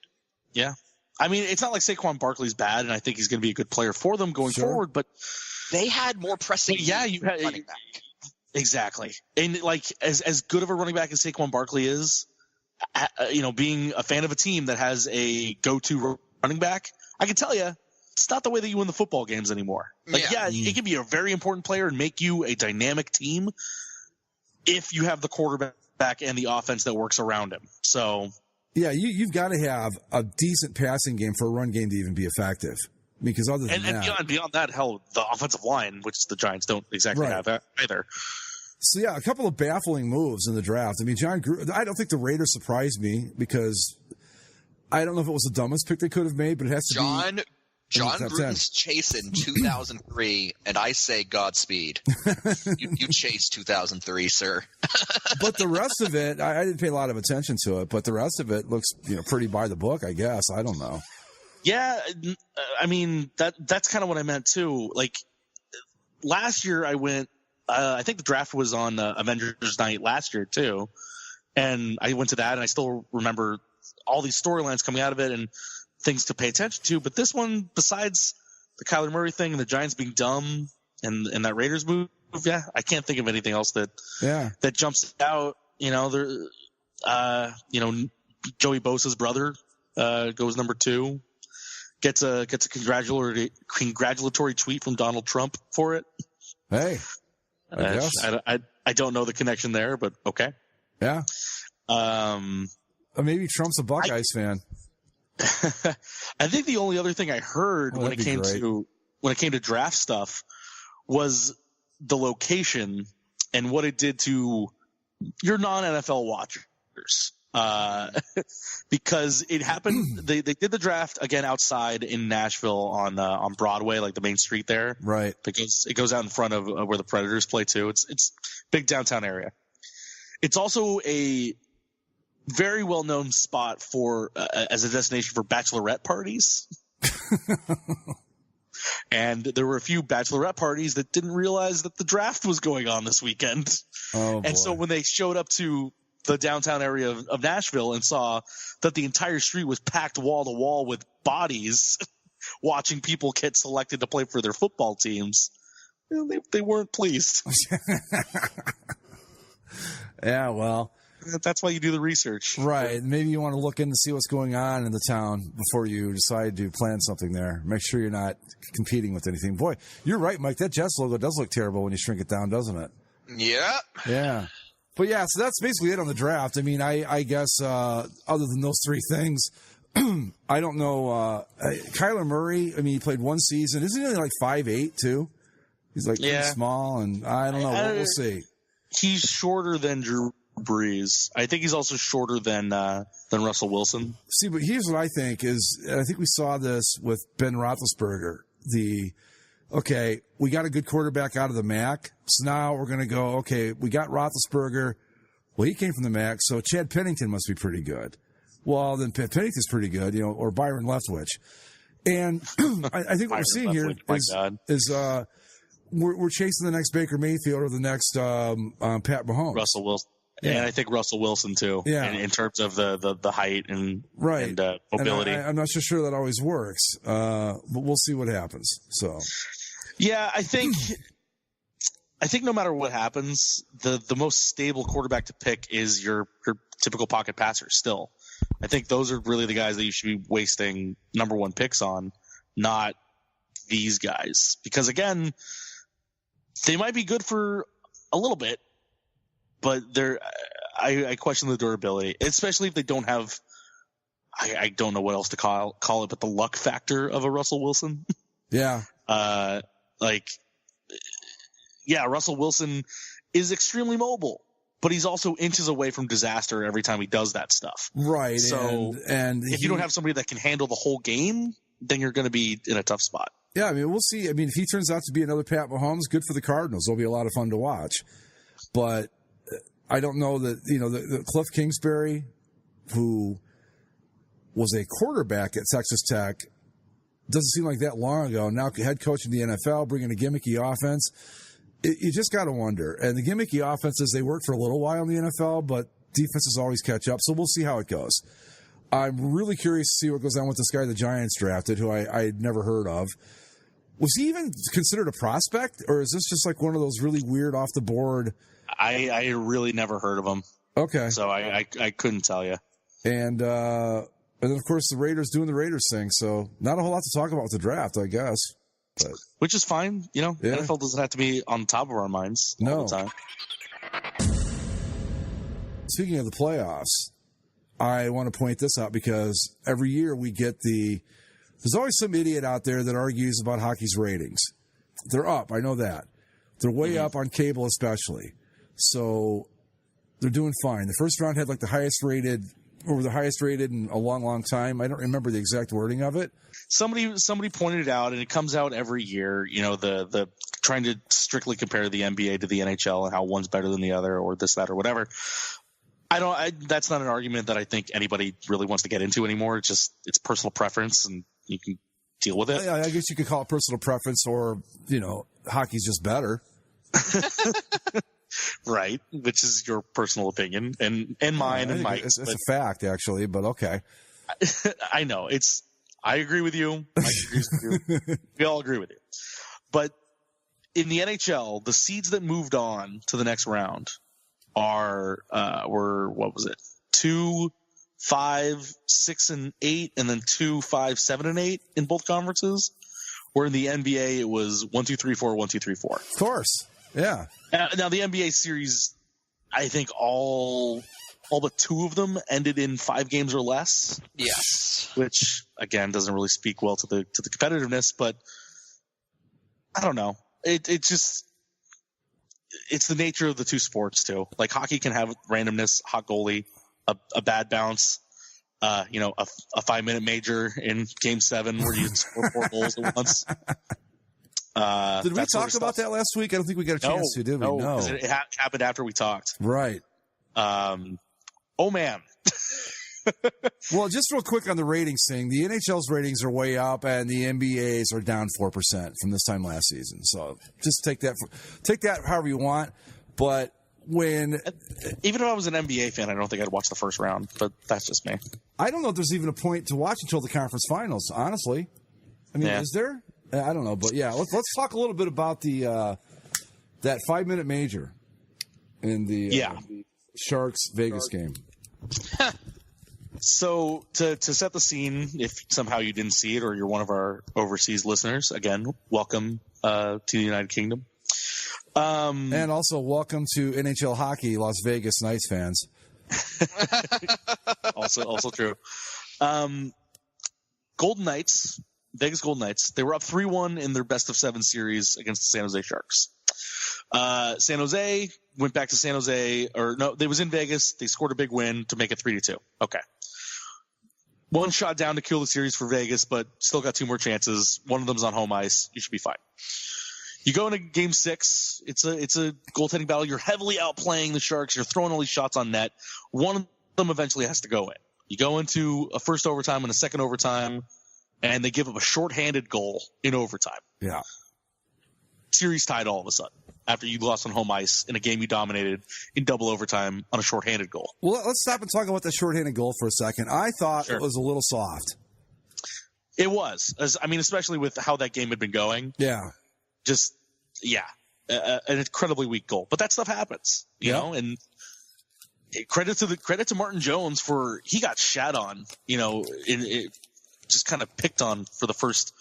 Yeah. I mean, it's not like Saquon Barkley's bad, and I think he's going to be a good player for them going forward, but they had more pressing needs running back. Exactly. And like as good of a running back as Saquon Barkley is, being a fan of a team that has a go-to running back, I can tell you, it's not the way that you win the football games anymore. It can be a very important player and make you a dynamic team if you have the quarterback and the offense that works around him. So yeah, you've got to have a decent passing game for a run game to even be effective. Because other than that, and beyond that, hell, the offensive line, which the Giants don't exactly have either. So yeah, a couple of baffling moves in the draft. I mean, I don't think the Raiders surprised me because I don't know if it was the dumbest pick they could have made, but it has to be John Gruden's chasing 2003, and I say Godspeed. you chased 2003, sir. But the rest of it, I didn't pay a lot of attention to it, but the rest of it looks pretty by the book, I guess. I don't know. Yeah, I mean, that's kind of what I meant, too. Like, last year I went I think the draft was on Avengers Night last year, too. And I went to that, and I still remember all these storylines coming out of it and things to pay attention to. But this one, besides the Kyler Murray thing and the Giants being dumb and that Raiders move, I can't think of anything else that jumps out. Joey Bosa's brother goes number 2. Gets a congratulatory tweet from Donald Trump for it. Hey, I don't know the connection there, but okay. Yeah. Maybe Trump's a Buckeyes fan. I think the only other thing I heard when it came to draft stuff was the location and what it did to your non-NFL watchers. Because it happened, they did the draft again outside in Nashville on Broadway, like the main street there. Right. Because it goes out in front of where the Predators play too. It's big downtown area. It's also a very well known spot for as a destination for bachelorette parties. And there were a few bachelorette parties that didn't realize that the draft was going on this weekend. Oh, and so when they showed up to the downtown area of Nashville and saw that the entire street was packed wall to wall with bodies watching people get selected to play for their football teams, they weren't pleased. Yeah, well, that's why you do the research. Right. Maybe you want to look in to see what's going on in the town before you decide to plan something there. Make sure you're not competing with anything. Boy, you're right, Mike. That Jets logo does look terrible when you shrink it down, doesn't it? Yeah. Yeah. But yeah, so that's basically it on the draft. I mean, I guess other than those 3 things, I don't know. Kyler Murray, I mean, he played 1 season. Isn't he only like 5'8", too? He's like pretty small, and I don't know. We'll see. He's shorter than Drew Brees. I think he's also shorter than Russell Wilson. See, but here's what I think is, and I think we saw this with Ben Roethlisberger. Okay, we got a good quarterback out of the MAC, so now we're going to go, okay, we got Roethlisberger. Well, he came from the MAC, so Chad Pennington must be pretty good. Well, then Pennington's pretty good, or Byron Leftwich. And I think what we're seeing here is we're chasing the next Baker Mayfield or the next Pat Mahomes. Russell Wilson. Yeah. And I think Russell Wilson, too, in terms of the height and mobility. And I'm not so sure that always works, but we'll see what happens. So, yeah, I think no matter what happens, the most stable quarterback to pick is your typical pocket passer still. I think those are really the guys that you should be wasting number 1 picks on, not these guys. Because, again, they might be good for a little bit, but I question the durability, especially if they don't have – I don't know what else to call it, but the luck factor of a Russell Wilson. Yeah. Russell Wilson is extremely mobile, but he's also inches away from disaster every time he does that stuff. Right. So and if you don't have somebody that can handle the whole game, then you're going to be in a tough spot. Yeah, I mean, we'll see. I mean, if he turns out to be another Pat Mahomes, good for the Cardinals. It'll be a lot of fun to watch. But I don't know that, the Cliff Kingsbury, who was a quarterback at Texas Tech, doesn't seem like that long ago. Now head coach in the NFL, bringing a gimmicky offense. You just got to wonder. And the gimmicky offenses, they work for a little while in the NFL, but defenses always catch up. So we'll see how it goes. I'm really curious to see what goes on with this guy the Giants drafted, who I had never heard of. Was he even considered a prospect, or is this just like one of those really weird off the board? I really never heard of him. Okay. So I couldn't tell you. And then, of course, the Raiders doing the Raiders thing. So not a whole lot to talk about with the draft, I guess. But, which is fine. Yeah. NFL doesn't have to be on top of our minds all the time. Speaking of the playoffs, I want to point this out because every year we get there's always some idiot out there that argues about hockey's ratings. They're up. I know that. They're way up on cable especially. So they're doing fine. The first round had like the highest rated in a long, long time. I don't remember the exact wording of it. Somebody pointed it out, and it comes out every year, the trying to strictly compare the NBA to the NHL and how one's better than the other or this, that, or whatever. That's not an argument that I think anybody really wants to get into anymore. It's personal preference, and you can deal with it. I guess you could call it personal preference, or, hockey's just better. Right, which is your personal opinion and mine and Mike's. It's a fact, actually, but okay. I know. I agree with you. Mike agrees with you. We all agree with you. But in the NHL, the seeds that moved on to the next round were what was it? 2, 5, 6, and 8, and then 2, 5, 7, and 8 in both conferences. Where in the NBA it was 1, 2, 3, 4, 1, 2, 3, 4. Of course, yeah. Now the NBA series, I think all but 2 of them ended in 5 games or less. Yes, which again doesn't really speak well to the competitiveness, but I don't know. It's the nature of the 2 sports too. Like hockey can have randomness, hot goalie, a bad bounce, a 5-minute major in Game 7 where you score 4 goals at once. Did we talk about that last week? I don't think we got a chance to, did we? No, because it happened after we talked. Right. Oh man. Well, just real quick on the ratings thing, the NHL's ratings are way up, and the NBA's are down 4% from this time last season. So just take that however you want. But even if I was an NBA fan, I don't think I'd watch the first round. But that's just me. I don't know if there's even a point to watch until the conference finals. Honestly, I mean, is there? I don't know, but yeah, let's talk a little bit about that 5-minute major in the Sharks Vegas game. So to set the scene, if somehow you didn't see it or you're one of our overseas listeners, again, welcome to the United Kingdom. And also welcome to NHL hockey, Las Vegas Knights fans. also true. Golden Knights, Vegas Golden Knights, they were up 3-1 in their best of 7 series against the San Jose Sharks. San Jose went back to San Jose, or no, they was in Vegas. They scored a big win to make it 3-2. Okay. One shot down to kill the series for Vegas, but still got 2 more chances. One of them's on home ice. You should be fine. You go into Game 6. It's a goaltending battle. You're heavily outplaying the Sharks. You're throwing all these shots on net. One of them eventually has to go in. You go into a first overtime and a second overtime, and they give up a shorthanded goal in overtime. Yeah. Series tied all of a sudden after you lost on home ice in a game you dominated in double overtime on a shorthanded goal. Well, let's stop and talk about the shorthanded goal for a second. I thought it was a little soft. It was. Especially with how that game had been going. Yeah. An incredibly weak goal. But that stuff happens, you know, and credit to Martin Jones for he got shat on, just kind of picked on for the first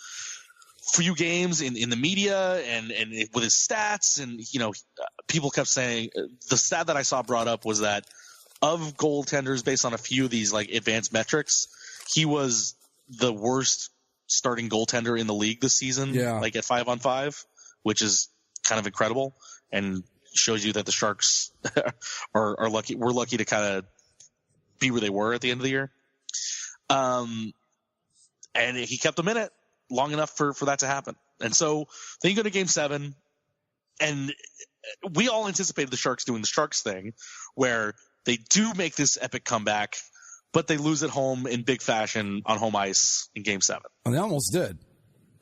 few games in the media and with his stats. And, people kept saying the stat that I saw brought up was that of goaltenders based on a few of these like advanced metrics, he was the worst starting goaltender in the league this season, like at 5-on-5, which is kind of incredible and shows you that the Sharks are lucky. We're lucky to kind of be where they were at the end of the year. And he kept them in it long enough for that to happen. And so then you go to Game 7, and we all anticipated the Sharks doing the Sharks thing, where they do make this epic comeback, but they lose at home in big fashion on home ice in Game 7. And they almost did.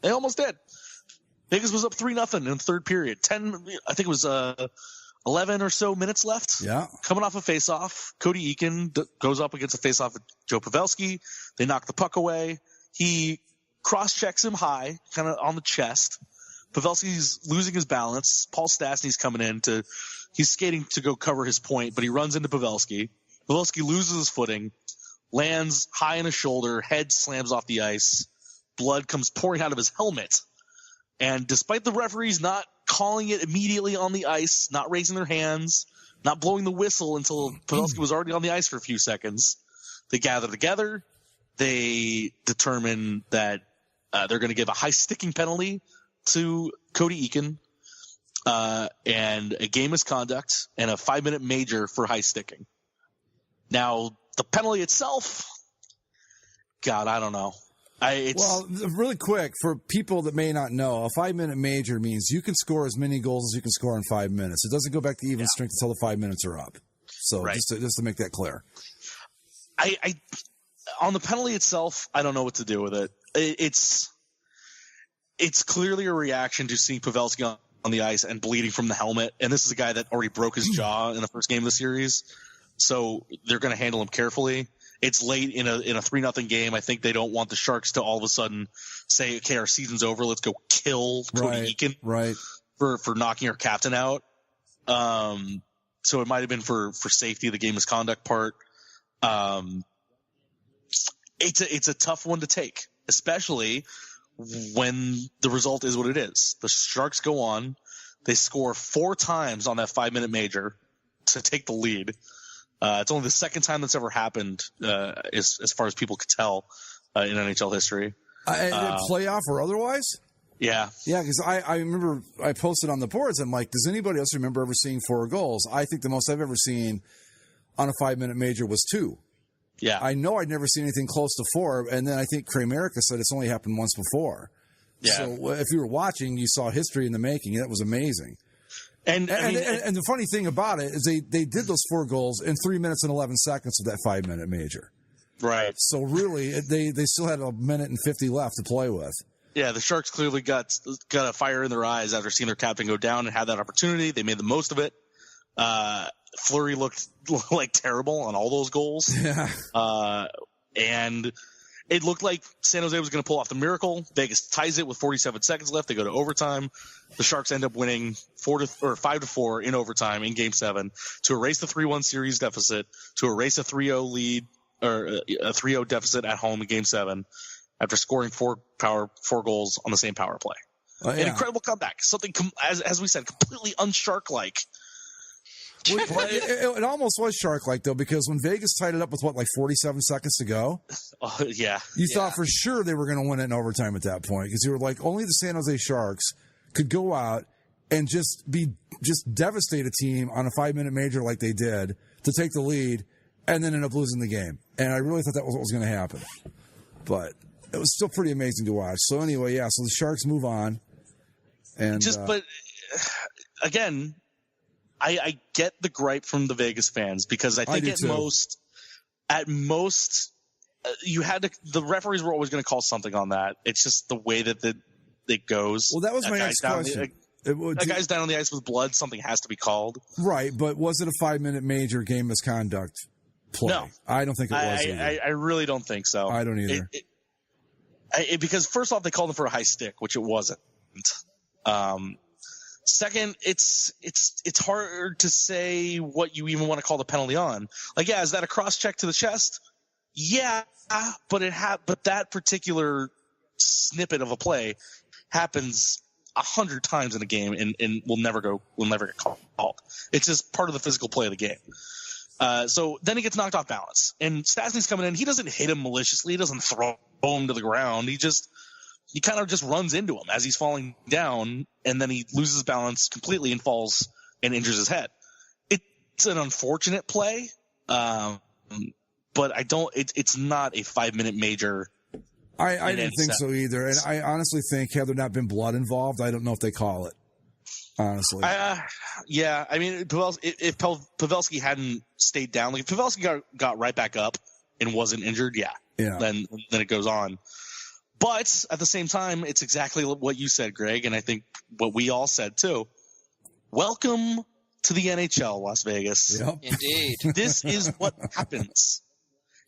They almost did. Vegas was up 3-0 in the third period. I think it was 11 or so minutes left. Yeah. Coming off a face-off, Cody Eakin goes up against a face-off with Joe Pavelski. They knock the puck away. He cross-checks him high, kind of on the chest. Pavelski's losing his balance. Paul Stastny's coming in he's skating to go cover his point, but he runs into Pavelski. Pavelski loses his footing, lands high on his shoulder, head slams off the ice. Blood comes pouring out of his helmet. And despite the referees not calling it immediately on the ice, not raising their hands, not blowing the whistle until Pavelski was already on the ice for a few seconds, they gather together. They determine that they're going to give a high sticking penalty to Cody Eakin, and a game misconduct and a 5-minute major for high sticking. Now, the penalty itself, God, I don't know. Well, really quick, for people that may not know, a 5-minute major means you can score as many goals as you can score in 5 minutes. It doesn't go back to even strength until the 5 minutes are up. So right. just to make that clear. I on the penalty itself, I don't know what to do with it. It's clearly a reaction to seeing Pavelski on the ice and bleeding from the helmet. And this is a guy that already broke his jaw in the first game of the series. So they're going to handle him carefully. It's late in a 3-0 game. I think they don't want the Sharks to all of a sudden say, okay, our season's over. Let's go kill Cody Eakin for knocking our captain out. So it might have been for safety, the game misconduct part. It's a tough one to take, especially when the result is what it is. The Sharks go on. They score 4 times on that 5-minute major to take the lead. It's only the second time that's ever happened, as far as people could tell, in NHL history. Playoff or otherwise? Yeah. Yeah, because I remember I posted on the boards. I'm like, does anybody else remember ever seeing 4 goals? I think the most I've ever seen on a 5-minute major was 2. Yeah. I know I'd never seen anything close to 4, and then I think Kramerica said it's only happened once before. Yeah. So if you were watching, you saw history in the making. That was amazing. And the funny thing about it is they did those 4 goals in 3 minutes and 11 seconds of that 5-minute major. Right. So really, they still had 1 minute and 50 left to play with. Yeah, the Sharks clearly got a fire in their eyes after seeing their captain go down and had that opportunity. They made the most of it. Fleury looked like terrible on all those goals. Yeah. And it looked like San Jose was going to pull off the miracle. Vegas ties it with 47 seconds left. They go to overtime. The Sharks end up winning 5-4 in overtime in Game 7 to erase the 3-1 series deficit, to erase a 3-0 lead or a 3-0 deficit at home in Game 7 after scoring 4 goals on the same power play. An incredible comeback. Something, as we said, completely un-Shark-like. It almost was Shark-like, though, because when Vegas tied it up with, 47 seconds to go? You thought for sure they were going to win it in overtime at that point, because you were like, only the San Jose Sharks could go out and just devastate a team on a 5-minute major like they did to take the lead and then end up losing the game. And I really thought that was what was going to happen. But it was still pretty amazing to watch. So anyway, so the Sharks move on. And but again, I get the gripe from the Vegas fans, because I think at most, you had to. The referees were always going to call something on that. It's just the way that it goes. Well, that was my next question. That guy's down on the ice with blood. Something has to be called. Right, but was it a 5-minute major game misconduct play? No, I don't think it was. I really don't think so. I don't either. Because first off, they called him for a high stick, which it wasn't. Second, it's hard to say what you even want to call the penalty on. Like, is that a cross check to the chest? Yeah, but that particular snippet of a play happens 100 times in a game and will never get called. It's just part of the physical play of the game. So then he gets knocked off balance, and Stastny's coming in. He doesn't hit him maliciously. He doesn't throw him to the ground. He kind of just runs into him as he's falling down, and then he loses balance completely and falls and injures his head. It's an unfortunate play, but it's not a 5-minute major. I didn't think so either, and I honestly think had there not been blood involved, I don't know if they call it. honestly. Yeah, I mean, if Pavelski hadn't stayed down, like if Pavelski got right back up and wasn't injured, then it goes on. But at the same time, it's exactly what you said, Greg, and I think what we all said too. Welcome to the NHL, Las Vegas. Yep. Indeed. This is what happens.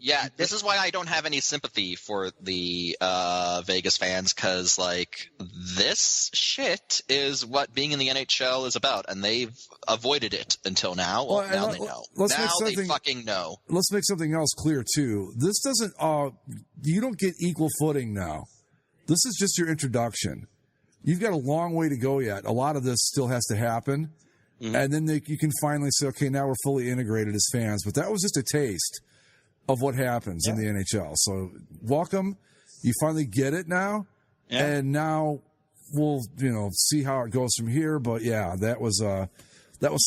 Yeah, this is why I don't have any sympathy for the Vegas fans, because like this shit is what being in the NHL is about, and they've avoided it until now. Well, now they know. Now they fucking know. Let's make something else clear too. This doesn't. You don't get equal footing now. This is just your introduction. You've got a long way to go yet. A lot of this still has to happen, and then you can finally say, okay, now we're fully integrated as fans. But that was just a taste of what happens in the NHL. So welcome. You finally get it now. Yeah. And now we'll, see how it goes from here. But yeah, that was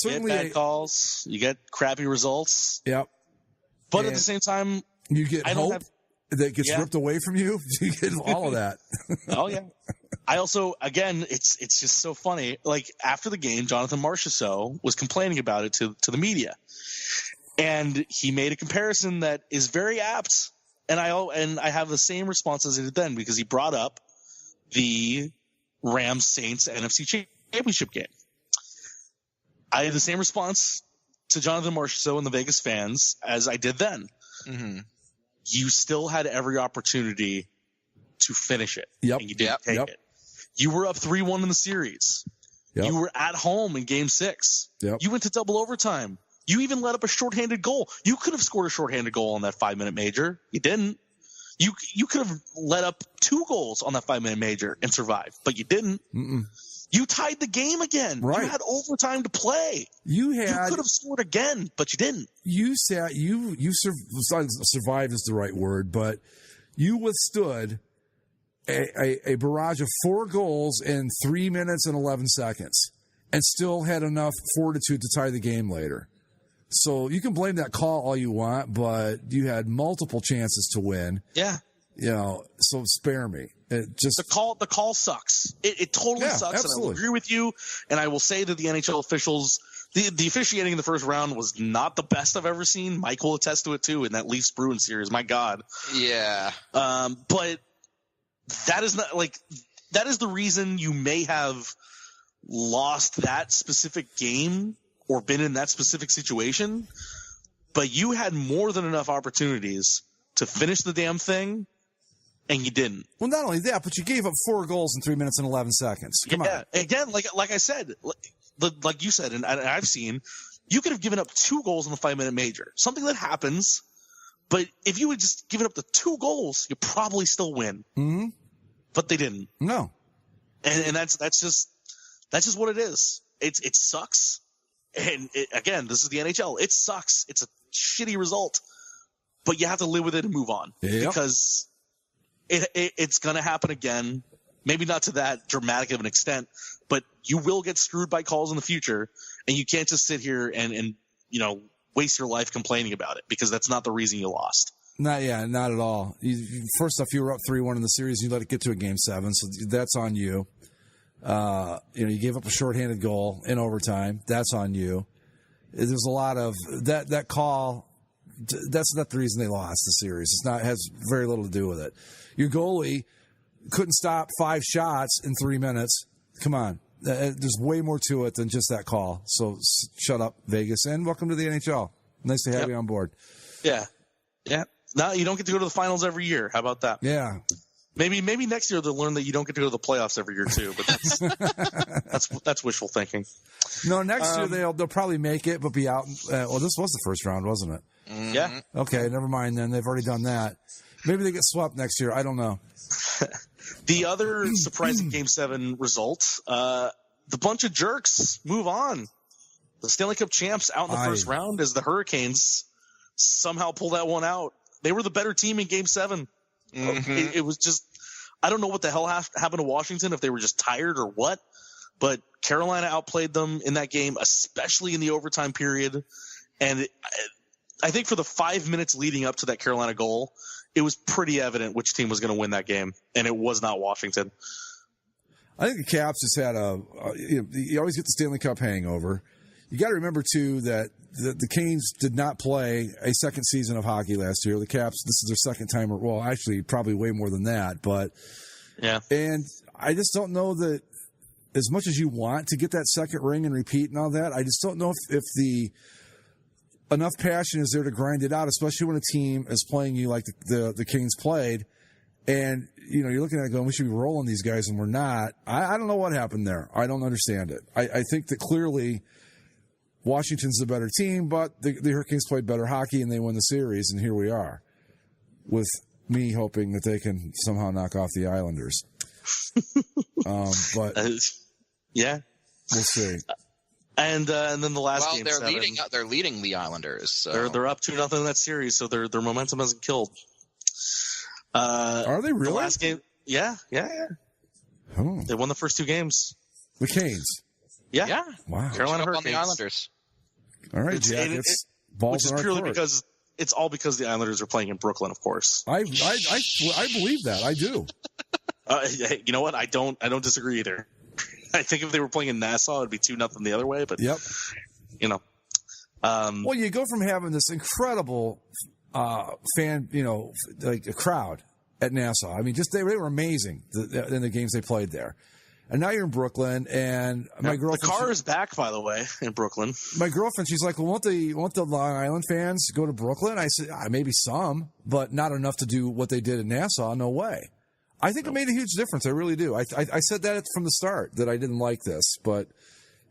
certainly bad calls. You get crappy results. Yep. But at the same time, you get hope that gets ripped away from you. You get all of that. Oh yeah. I also, again, it's just so funny. Like after the game, Jonathan Marchessault was complaining about it to the media. And he made a comparison that is very apt, and I have the same response as he did then, because he brought up the Rams-Saints NFC Championship game. I had the same response to Jonathan Marchessault and the Vegas fans as I did then. Mm-hmm. You still had every opportunity to finish it, and you didn't take it. You were up 3-1 in the series. Yep. You were at home in Game 6. Yep. You went to double overtime. You even let up a shorthanded goal. You could have scored a shorthanded goal on that 5-minute major. You didn't. You could have let up 2 goals on that 5-minute major and survived, but you didn't. Mm-mm. You tied the game again. Right. You had overtime to play. You could have scored again, but you didn't. You survived is the right word, but you withstood a barrage of 4 goals in 3 minutes and 11 seconds and still had enough fortitude to tie the game later. So you can blame that call all you want, but you had multiple chances to win. Yeah. So spare me. The call sucks. It totally sucks. Absolutely. And I will agree with you. And I will say that the NHL officials, the officiating in the first round was not the best I've ever seen. Mike will attest to it too in that Leafs Bruins series. My God. Yeah. But that is the reason you may have lost that specific game or been in that specific situation, but you had more than enough opportunities to finish the damn thing, and you didn't. Well, not only that, but you gave up 4 goals in 3 minutes and 11 seconds. Come on. Again, like I said, like you said, and I've seen, you could have given up 2 goals in the 5-minute major. Something that happens, but if you had just given up the 2 goals, you probably still win. Mm-hmm. But they didn't. No. And that's just what it is. It sucks. And again, this is the NHL. It sucks. It's a shitty result, but you have to live with it and move on because it's going to happen again. Maybe not to that dramatic of an extent, but you will get screwed by calls in the future, and you can't just sit here and waste your life complaining about it because that's not the reason you lost. Not at all. First off, you were up 3-1 in the series. You let it get to a Game 7, so that's on you. You gave up a shorthanded goal in overtime. That's on you. There's a lot of that call. That's not the reason they lost the series. It has very little to do with it. Your goalie couldn't stop 5 shots in 3 minutes. Come on. There's way more to it than just that call. So shut up, Vegas, and welcome to the NHL. Nice to have you on board. Yeah. Yeah. Now you don't get to go to the finals every year. How about that? Yeah. Maybe next year they'll learn that you don't get to go to the playoffs every year too, but that's wishful thinking. No, next year they'll probably make it, but be out. Well, this was the first round, wasn't it? Mm-hmm. Yeah. Okay, never mind then. They've already done that. Maybe they get swept next year. I don't know. The other surprising Game 7 result, the bunch of jerks move on. The Stanley Cup champs out in the first round as the Hurricanes somehow pull that one out. They were the better team in Game 7. Mm-hmm. It was just, I don't know what the hell happened to Washington, if they were just tired or what, but Carolina outplayed them in that game, especially in the overtime period. And I think for the 5 minutes leading up to that Carolina goal, it was pretty evident which team was going to win that game, and it was not Washington. I think the Caps just had you always get the Stanley Cup hangover. You got to remember, too, that the Canes did not play a second season of hockey last year. The Caps, this is their second time. Well, actually, probably way more than that. But yeah. And I just don't know that as much as you want to get that second ring and repeat and all that, I just don't know if the enough passion is there to grind it out, especially when a team is playing you like the Canes played. And, you know, you're looking at it going, we should be rolling these guys, and we're not. I don't know what happened there. I don't understand it. I think that clearly Washington's the better team, but the Hurricanes played better hockey, and they won the series, and here we are with me hoping that they can somehow knock off the Islanders. But yeah, we'll see. And then the last game, they're leading the Islanders. So. They're up 2-0 in that series, so their momentum hasn't killed. Are they really? The last game, yeah. Oh. They won the first two games. The Canes. Yeah. Wow. Carolina Hurricanes. On the Islanders. All right, Jackets. Balls in our court. Because it's all because the Islanders are playing in Brooklyn, of course. I believe that. I do. You know what? I don't disagree either. I think if they were playing in Nassau, it'd be 2-0 the other way. But yep. You know. Well, you go from having this incredible fan, you know, like a crowd at Nassau. I mean, just they were amazing in the games they played there. And now you're in Brooklyn, and my girlfriend. The car is back, by the way, in Brooklyn. My girlfriend, she's like, "Well, won't the Long Island fans go to Brooklyn?" I said, "Maybe some, but not enough to do what they did in Nassau. No way." I think it made a huge difference. I really do. I said that from the start that I didn't like this, but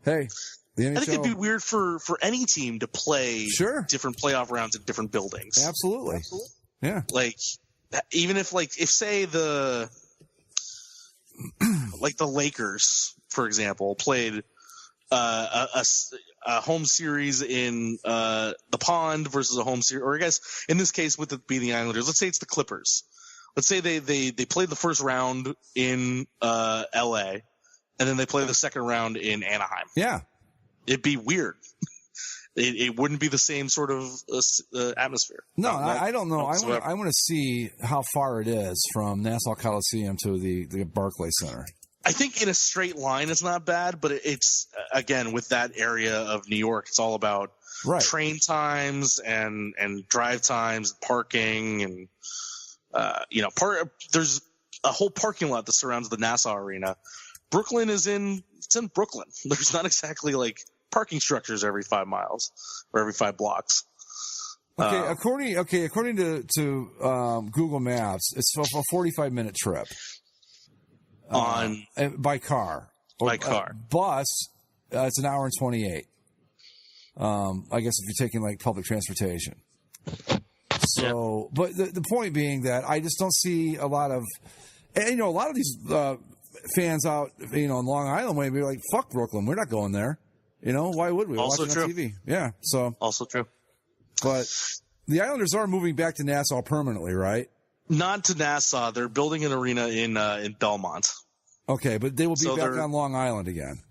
hey, the NHL. I think it'd be weird for any team to play different playoff rounds in different buildings. Absolutely. Yeah. Like, even if say the Lakers, for example, played a home series in the Pond versus a home series, or I guess in this case with it being the Islanders, let's say it's the Clippers. Let's say they played the first round in L.A. and then they play the second round in Anaheim. Yeah. It'd be weird. It wouldn't be the same sort of atmosphere. No, I don't know. I want to see how far it is from Nassau Coliseum to the Barclays Center. I think in a straight line it's not bad, but it's, again, with that area of New York, it's all about train times and drive times, parking, and there's a whole parking lot that surrounds the Nassau Arena. Brooklyn is in Brooklyn. There's not exactly like parking structures every 5 miles or every 5 blocks. Okay, according to Google Maps, it's a 45-minute trip by car. By car. Bus, it's an hour and 28. I guess if you're taking like public transportation. So, but the point being that I just don't see a lot of, and, a lot of these fans out, in Long Island way be like, fuck Brooklyn, we're not going there. Why would we? Also watch it true. on TV. Yeah. So also true. But the Islanders are moving back to Nassau permanently, right? Not to Nassau. They're building an arena in Belmont. Okay, but they will be back on Long Island again.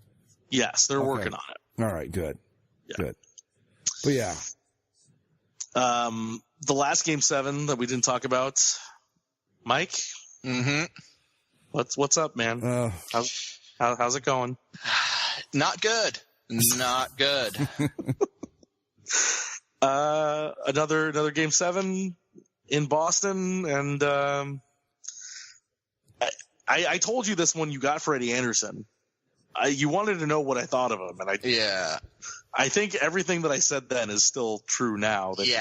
Yes, they're working on it. All right, good. Yeah. Good. But yeah. The last Game 7 that we didn't talk about, Mike. Mm-hmm. What's up, man? How's it going? Not good. Not good. Another Game 7 in Boston, and I told you this one you got Freddie Anderson. You wanted to know what I thought of him, and I think everything that I said then is still true now. That he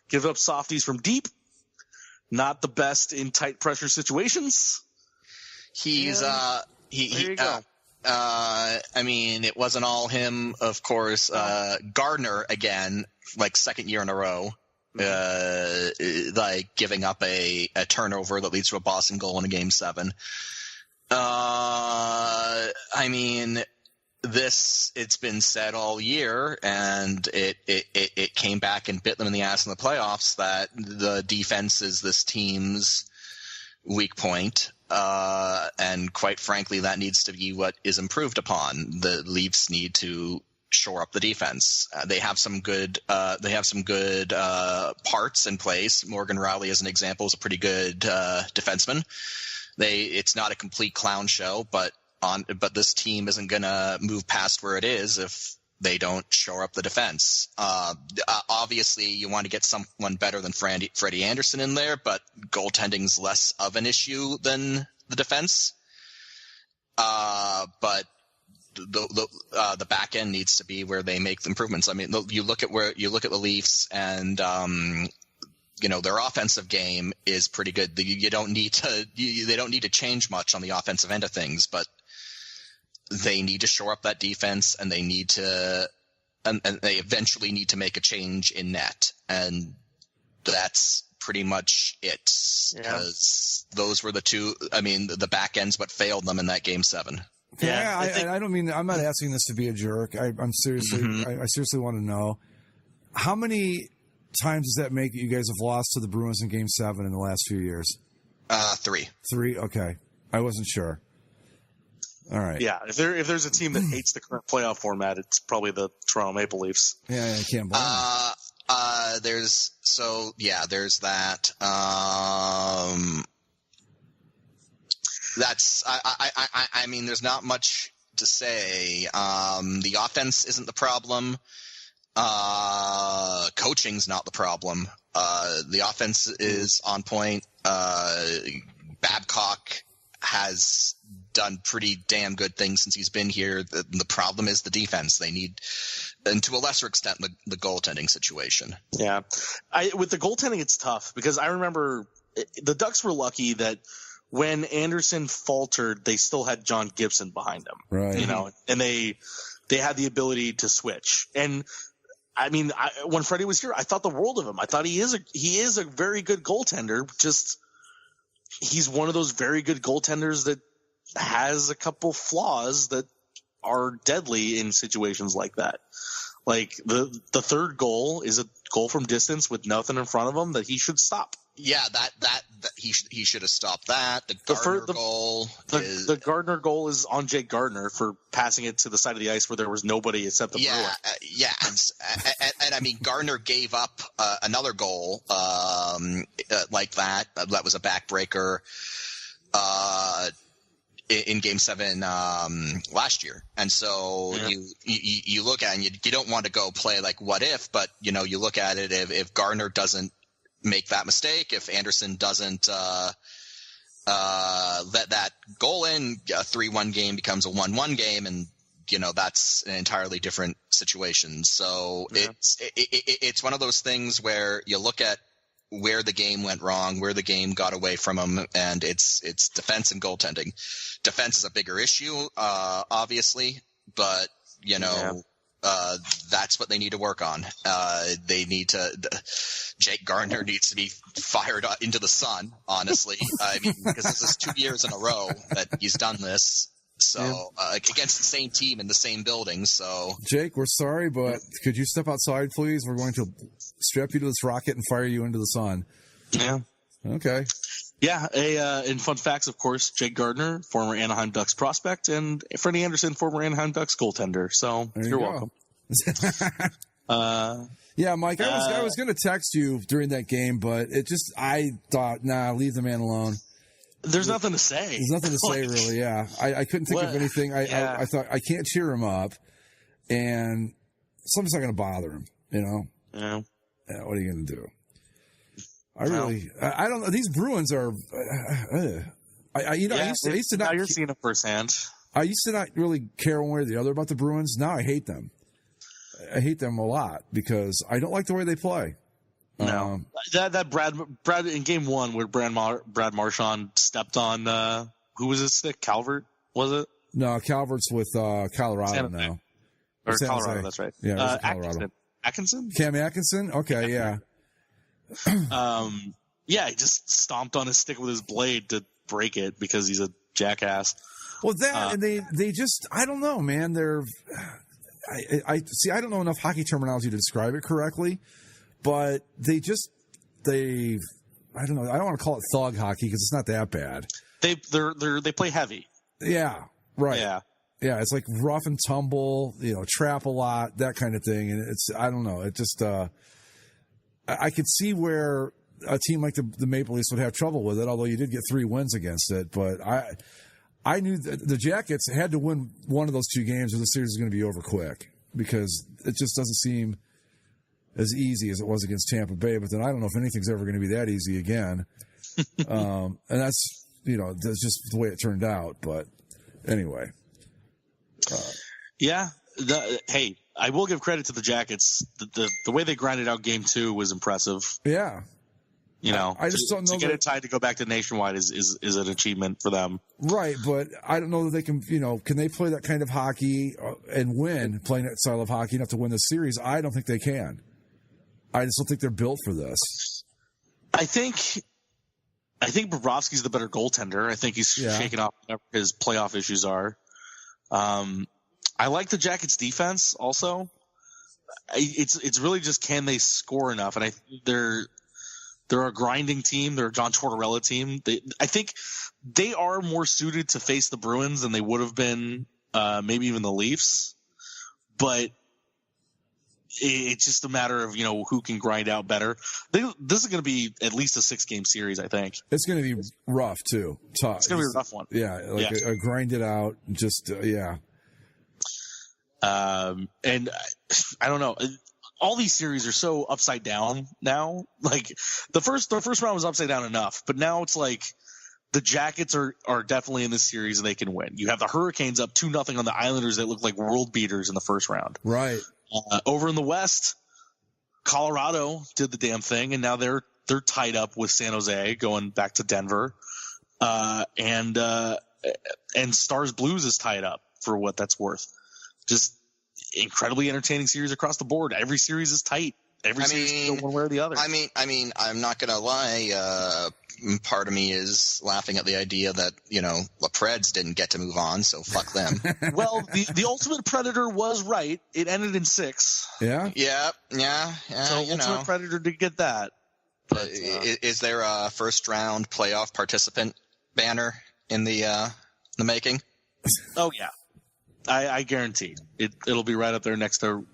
gives up softies from deep. Not the best in tight pressure situations. He's there you go. I mean, it wasn't all him, of course. Gardner again, like second year in a row, like giving up a turnover that leads to a Boston goal in a Game 7. I mean, it's been said all year, and it came back and bit them in the ass in the playoffs that the defense is this team's weak point. And quite frankly, that needs to be what is improved upon. The Leafs need to shore up the defense. They have some good parts in place. Morgan Rielly, as an example, is a pretty good defenseman. It's not a complete clown show, but this team isn't going to move past where it is if they don't shore up the defense. Obviously, you want to get someone better than Freddie Anderson in there, but goaltending's less of an issue than the defense. But the back end needs to be where they make the improvements. I mean, you look at the Leafs and their offensive game is pretty good. They don't need to change much on the offensive end of things, but they need to shore up that defense, and they need to, and they eventually need to make a change in net, and that's pretty much it. Because those were the two. I mean, the back end's what failed them in that Game 7. Yeah, I don't mean. I'm not asking this to be a jerk. I'm seriously. I seriously want to know how many times does that make that you guys have lost to the Bruins in Game 7 in the last few years? 3. 3. Okay, I wasn't sure. All right. Yeah, if there's a team that hates the current playoff format, it's probably the Toronto Maple Leafs. Yeah, I can't blame them. There's that. That's I mean, there's not much to say. The offense isn't the problem. Coaching's not the problem. The offense is on point. Babcock has done pretty damn good things since he's been here. The problem is the defense. They need, and to a lesser extent, the goaltending situation. Yeah. With the goaltending, it's tough because I remember the Ducks were lucky that when Anderson faltered, they still had John Gibson behind him. Right. And they had the ability to switch. And I mean, when Freddie was here, I thought the world of him. I thought he is a very good goaltender. Just he's one of those very good goaltenders that has a couple flaws that are deadly in situations like that. Like the third goal is a goal from distance with nothing in front of him that he should stop. Yeah, that he should have stopped that. The Gardner goal is on Jake Gardner for passing it to the side of the ice where there was nobody except the Bruins. And I mean Gardner gave up another goal like that. That was a backbreaker in Game 7 last year. And so you look at it and you don't want to go play like what if, but you look at it if Gardner doesn't make that mistake, if Anderson doesn't let that goal in, a 3-1 game becomes a 1-1 game, and that's an entirely different situation. So it's one of those things where you look at where the game went wrong, where the game got away from them, and it's defense and goaltending. Defense is a bigger issue, obviously, but that's what they need to work on. Jake Gardner needs to be fired into the sun, honestly. I mean, because this is 2 years in a row that he's done this. So against the same team in the same building. So Jake, we're sorry, but could you step outside, please? We're going to strap you to this rocket and fire you into the sun. Yeah. Okay. Yeah. In fun facts, of course, Jake Gardner, former Anaheim Ducks prospect, and Freddie Anderson, former Anaheim Ducks goaltender. So you're welcome. Yeah, Mike, I was going to text you during that game, but I thought, leave the man alone. There's nothing to say. There's nothing to say, really, yeah. I couldn't think of anything. I thought, I can't cheer him up, and something's not going to bother him, Yeah. Yeah, what are you going to do? I don't know. These Bruins are, I used to not. Now you're seeing it firsthand. I used to not really care one way or the other about the Bruins. Now I hate them. I hate them a lot because I don't like the way they play. No, that Brad in Game 1 where Brad Marchand stepped on who was his stick? Calvert, was it? No, Calvert's with Colorado now. Or Colorado, that's right. Yeah, Colorado. Atkinson? Cam Atkinson? Okay, yeah. Yeah, he just stomped on his stick with his blade to break it because he's a jackass. Well, and they just, I don't know, man. I don't know enough hockey terminology to describe it correctly, but I don't know. I don't want to call it thug hockey because it's not that bad. They play heavy. Yeah, right. Yeah. Yeah, it's like rough and tumble, trap a lot, that kind of thing. And I don't know. It just, I could see where a team like the Maple Leafs would have trouble with it, although you did get 3 wins against it. But I knew that the Jackets had to win one of those two games or the series was going to be over quick because it just doesn't seem as easy as it was against Tampa Bay. But then I don't know if anything's ever going to be that easy again. And that's just the way it turned out. But anyway. Hey, I will give credit to the Jackets. The way they grinded out Game 2 was impressive. Yeah. I just don't know to get it tied to go back to nationwide is an achievement for them. Right, but I don't know that they can. Can they play that kind of hockey and win playing that style of hockey enough to win the series? I don't think they can. I just don't think they're built for this. I think Bobrovsky's the better goaltender. I think he's shaking off whatever his playoff issues are. I like the Jackets' defense also. It's really just can they score enough, and they're a grinding team. They're a John Tortorella team. I think they are more suited to face the Bruins than they would have been, maybe even the Leafs. But it's just a matter of who can grind out better. This is going to be at least a 6-game series, I think. It's going to be rough too. Tough. It's going to be a rough one. Yeah, a grind it out. Just yeah. And I don't know. All these series are so upside down now. Like the first round was upside down enough, but now it's like the Jackets are definitely in this series and they can win. You have the Hurricanes up 2-0 on the Islanders that look like world beaters in the first round. Right. Over in the West, Colorado did the damn thing, and now they're tied up with San Jose going back to Denver, and Stars Blues is tied up for what that's worth. Just incredibly entertaining series across the board. Every series is tight. Every series can go one way or the other. I mean, I'm not gonna lie. Part of me is laughing at the idea that the Preds didn't get to move on, so fuck them. Well, the Ultimate Predator was right. It ended in 6. Yeah. Yeah. So Ultimate Predator did get that. But, is there a first round playoff participant banner in the making? Oh yeah. I guarantee it'll be right up there next to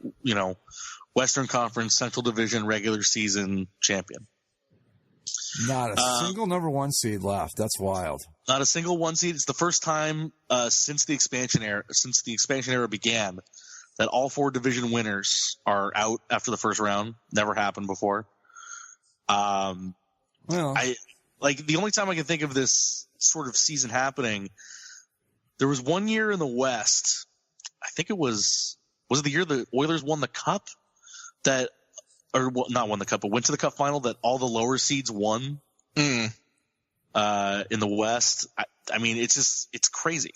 Western Conference Central Division regular season champion. Not a single number 1 seed left. That's wild. Not a single 1 seed. It's the first time since the expansion era began that all 4 division winners are out after the first round. Never happened before. The only time I can think of this sort of season happening. There was one year in the West, I think it was it the year the Oilers won the Cup not won the Cup, but went to the Cup final that all the lower seeds won in the West. I mean, it's crazy.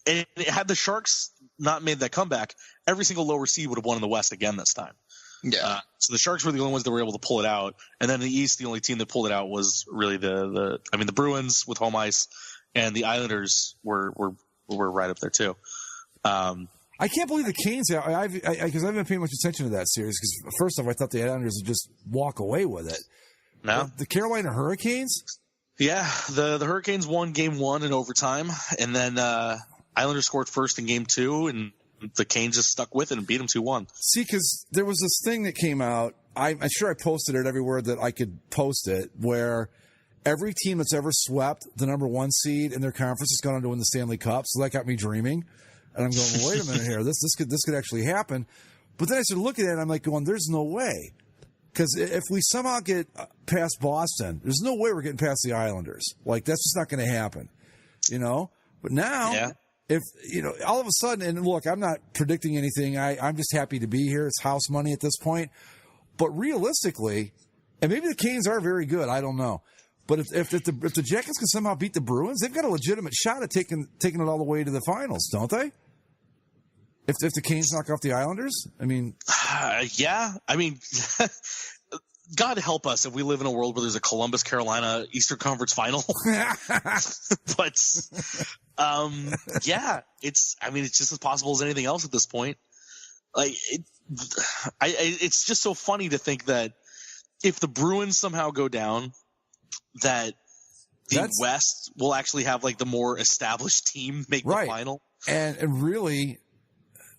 And had the Sharks not made that comeback, every single lower seed would have won in the West again this time. Yeah. So the Sharks were the only ones that were able to pull it out. And then in the East, the only team that pulled it out was really the Bruins with home ice. And the Islanders were right up there too. I can't believe the Canes. Because I've been paying much attention to that series. Because first off, I thought the Islanders would just walk away with it. No, the Carolina Hurricanes. Yeah, the Hurricanes won Game 1 in overtime, and then Islanders scored first in Game 2, and the Canes just stuck with it and beat them 2-1. See, because there was this thing that came out. I'm sure I posted it everywhere that I could post it, where every team that's ever swept the number 1 seed in their conference has gone on to win the Stanley Cup. So that got me dreaming. And I'm going, well, wait a minute here. This could actually happen. But then I started looking at it and I'm like going, there's no way. Because if we somehow get past Boston, there's no way we're getting past the Islanders. Like, that's just not going to happen. But now, if, all of a sudden, and look, I'm not predicting anything. I'm just happy to be here. It's house money at this point. But realistically, and maybe the Canes are very good. I don't know. But if the Jackets can somehow beat the Bruins, they've got a legitimate shot at taking it all the way to the finals, don't they? If the Canes knock off the Islanders, I mean, yeah. I mean, God help us if we live in a world where there's a Columbus, Carolina Eastern Conference final. But yeah, it's just as possible as anything else at this point. Like, it's just so funny to think that if the Bruins somehow go down, that the West will actually have like the more established team make the final. And really,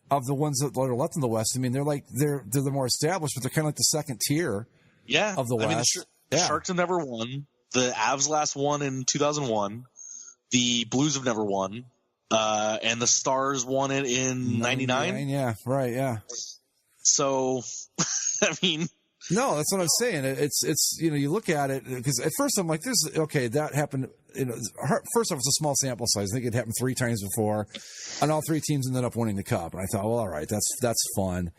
of the ones that are left in the West, I mean, they're the more established, but they're kind of like the second tier. Of the West. The Sharks have never won. The Avs last won in 2001. The Blues have never won. And the Stars won it in 99. Yeah, right, yeah. So, I mean, no, that's what I'm saying. It's you look at it because at first I'm like, that happened. First off, it's a small sample size. I think it happened 3 times before, and all 3 teams ended up winning the cup. And I thought, well, all right, that's fun.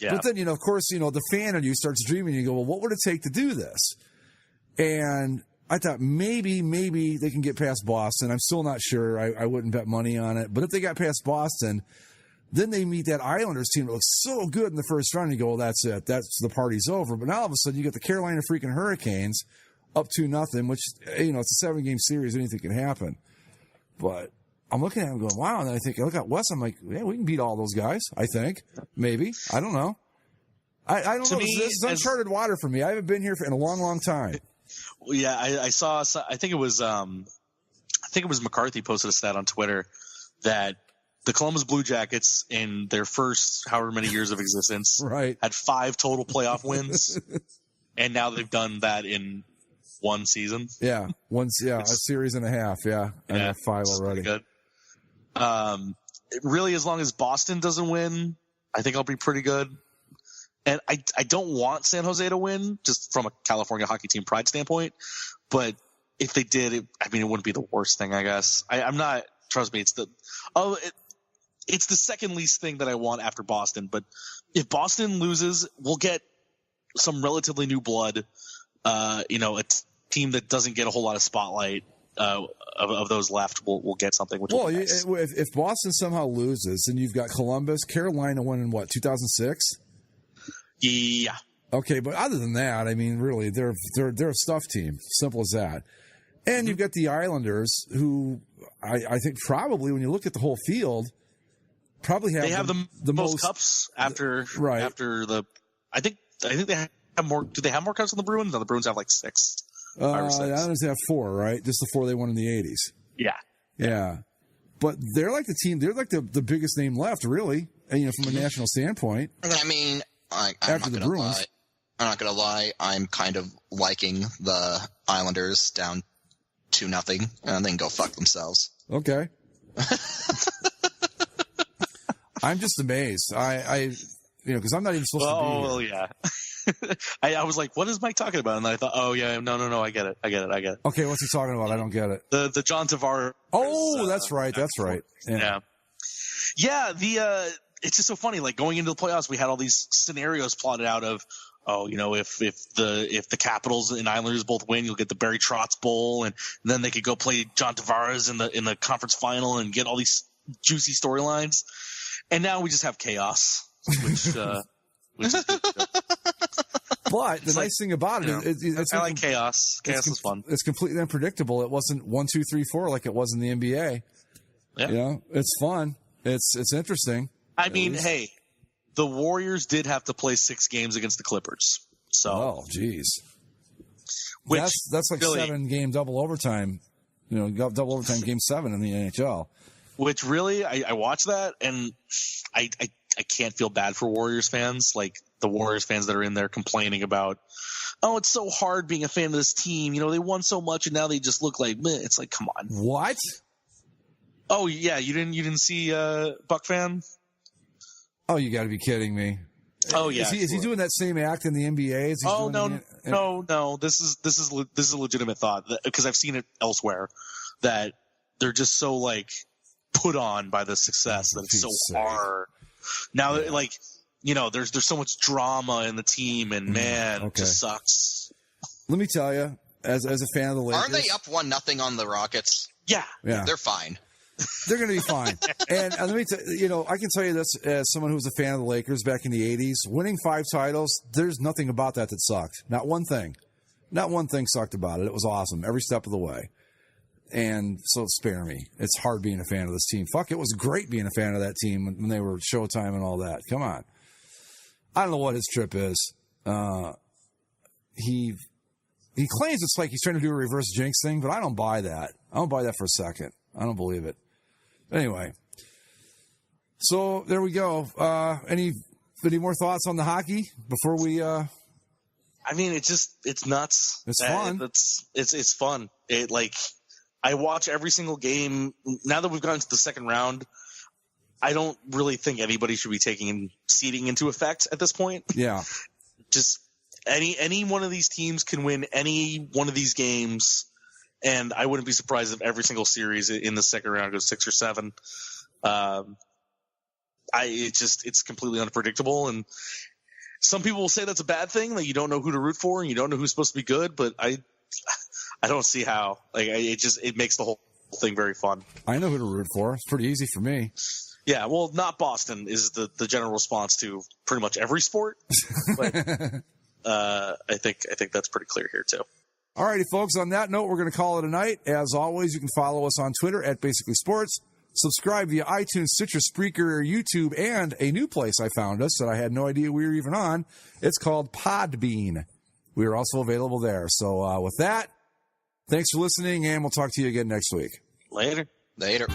Yeah. But then, of course, the fan in you starts dreaming. You go, well, what would it take to do this? And I thought maybe they can get past Boston. I'm still not sure. I wouldn't bet money on it. But if they got past Boston, then they meet that Islanders team that looks so good in the first round. You go, well, that's it. The party's over. But now all of a sudden you get the Carolina freaking Hurricanes up 2-0, which, it's a 7-game series. Anything can happen. But I'm looking at them going, wow. And then I look at West. I'm like, yeah, we can beat all those guys. I think. Maybe. I don't know. I don't know. This is uncharted water for me. I haven't been here in a long, long time. Yeah, I saw. I think it was McCarthy posted a stat on Twitter that the Columbus Blue Jackets in their first however many years of existence had 5 total playoff wins, and now they've done that in 1 season. Yeah, a series and a half. Yeah, and have 5 already. Good. Really, as long as Boston doesn't win, I think I'll be pretty good. And I don't want San Jose to win, just from a California hockey team pride standpoint. But if they did, it wouldn't be the worst thing, I guess. I'm not. Trust me, it's the second least thing that I want after Boston. But if Boston loses, we'll get some relatively new blood. A team that doesn't get a whole lot of spotlight of those left will get something. Which will be nice. If Boston somehow loses, then you've got Columbus, Carolina won in 2006. Yeah. Okay, but other than that, really, they're a stuff team. Simple as that. And you've got the Islanders, who I think probably, when you look at the whole field, probably have the most cups after the. I think they have more. Do they have more cups than the Bruins? No, the Bruins have like 6. 5 or 6. The Islanders have 4, right? Just the 4 they won in the 80s. Yeah. But they're like the team. They're like the biggest name left, really. And, from a national standpoint. I'm after the Bruins. I'm not going to lie. I'm kind of liking the Islanders down 2-0, and they can go fuck themselves. Okay. I'm just amazed. Because I'm not even supposed to be here. Oh, yeah. I was like, what is Mike talking about? And then I thought, oh, yeah, no, I get it. Okay, what's he talking about? I don't get it. The John Tavares. Oh, that's right. Yeah. Yeah, it's just so funny. Like, going into the playoffs, we had all these scenarios plotted out of, if the Capitals and Islanders both win, you'll get the Barry Trotz Bowl, and then they could go play John Tavares in the conference final and get all these juicy storylines. And now we just have chaos, which is good. But the nice thing about it, I like chaos. Chaos is fun. It's completely unpredictable. It wasn't 1, 2, 3, 4 like it was in the NBA. Yeah, it's fun. It's interesting. Hey, the Warriors did have to play 6 games against the Clippers. So, geez, that's like really, 7-game double overtime. Double overtime game 7 in the NHL. Which really, I watched that and I can't feel bad for Warriors fans. Like the Warriors fans that are in there complaining about, it's so hard being a fan of this team. They won so much and now they just look like meh. It's like, come on. What? Oh yeah, you didn't see Buck fan? Oh, you got to be kidding me! Oh yeah, is he doing that same act in the NBA? No. This is a legitimate thought because I've seen it elsewhere that they're just so like put on by the success that it's so hard. Now, there's so much drama in the team, and it just sucks. Let me tell you, as a fan of the Lakers, aren't they up 1-0 on the Rockets? Yeah, they're fine. They're going to be fine. And let me tell you, I can tell you this as someone who was a fan of the Lakers back in the 80s. Winning 5 titles, there's nothing about that sucked. Not one thing. Not one thing sucked about it. It was awesome every step of the way. And so spare me. It's hard being a fan of this team. Fuck, it was great being a fan of that team when they were Showtime and all that. Come on. I don't know what his trip is. He claims it's like he's trying to do a reverse jinx thing, but I don't buy that. I don't buy that for a second. I don't believe it. Anyway, so there we go. Any more thoughts on the hockey before we? It's nuts. It's fun. It's fun. I watch every single game. Now that we've gotten to the second round, I don't really think anybody should be taking seeding into effect at this point. Yeah. Just any one of these teams can win any one of these games, and I wouldn't be surprised if every single series in the second round goes 6 or 7. It's completely unpredictable, and some people will say that's a bad thing, that you don't know who to root for and you don't know who's supposed to be good, but I don't see how. It makes the whole thing very fun. I know who to root for. It's pretty easy for me. Yeah, well, not Boston is the general response to pretty much every sport. But I think that's pretty clear here too. All righty, folks. On that note, we're going to call it a night. As always, you can follow us on Twitter at Basically Sports. Subscribe via iTunes, Stitcher, Spreaker, YouTube, and a new place I found us that I had no idea we were even on. It's called Podbean. We are also available there. So with that, thanks for listening, and we'll talk to you again next week. Later. Later.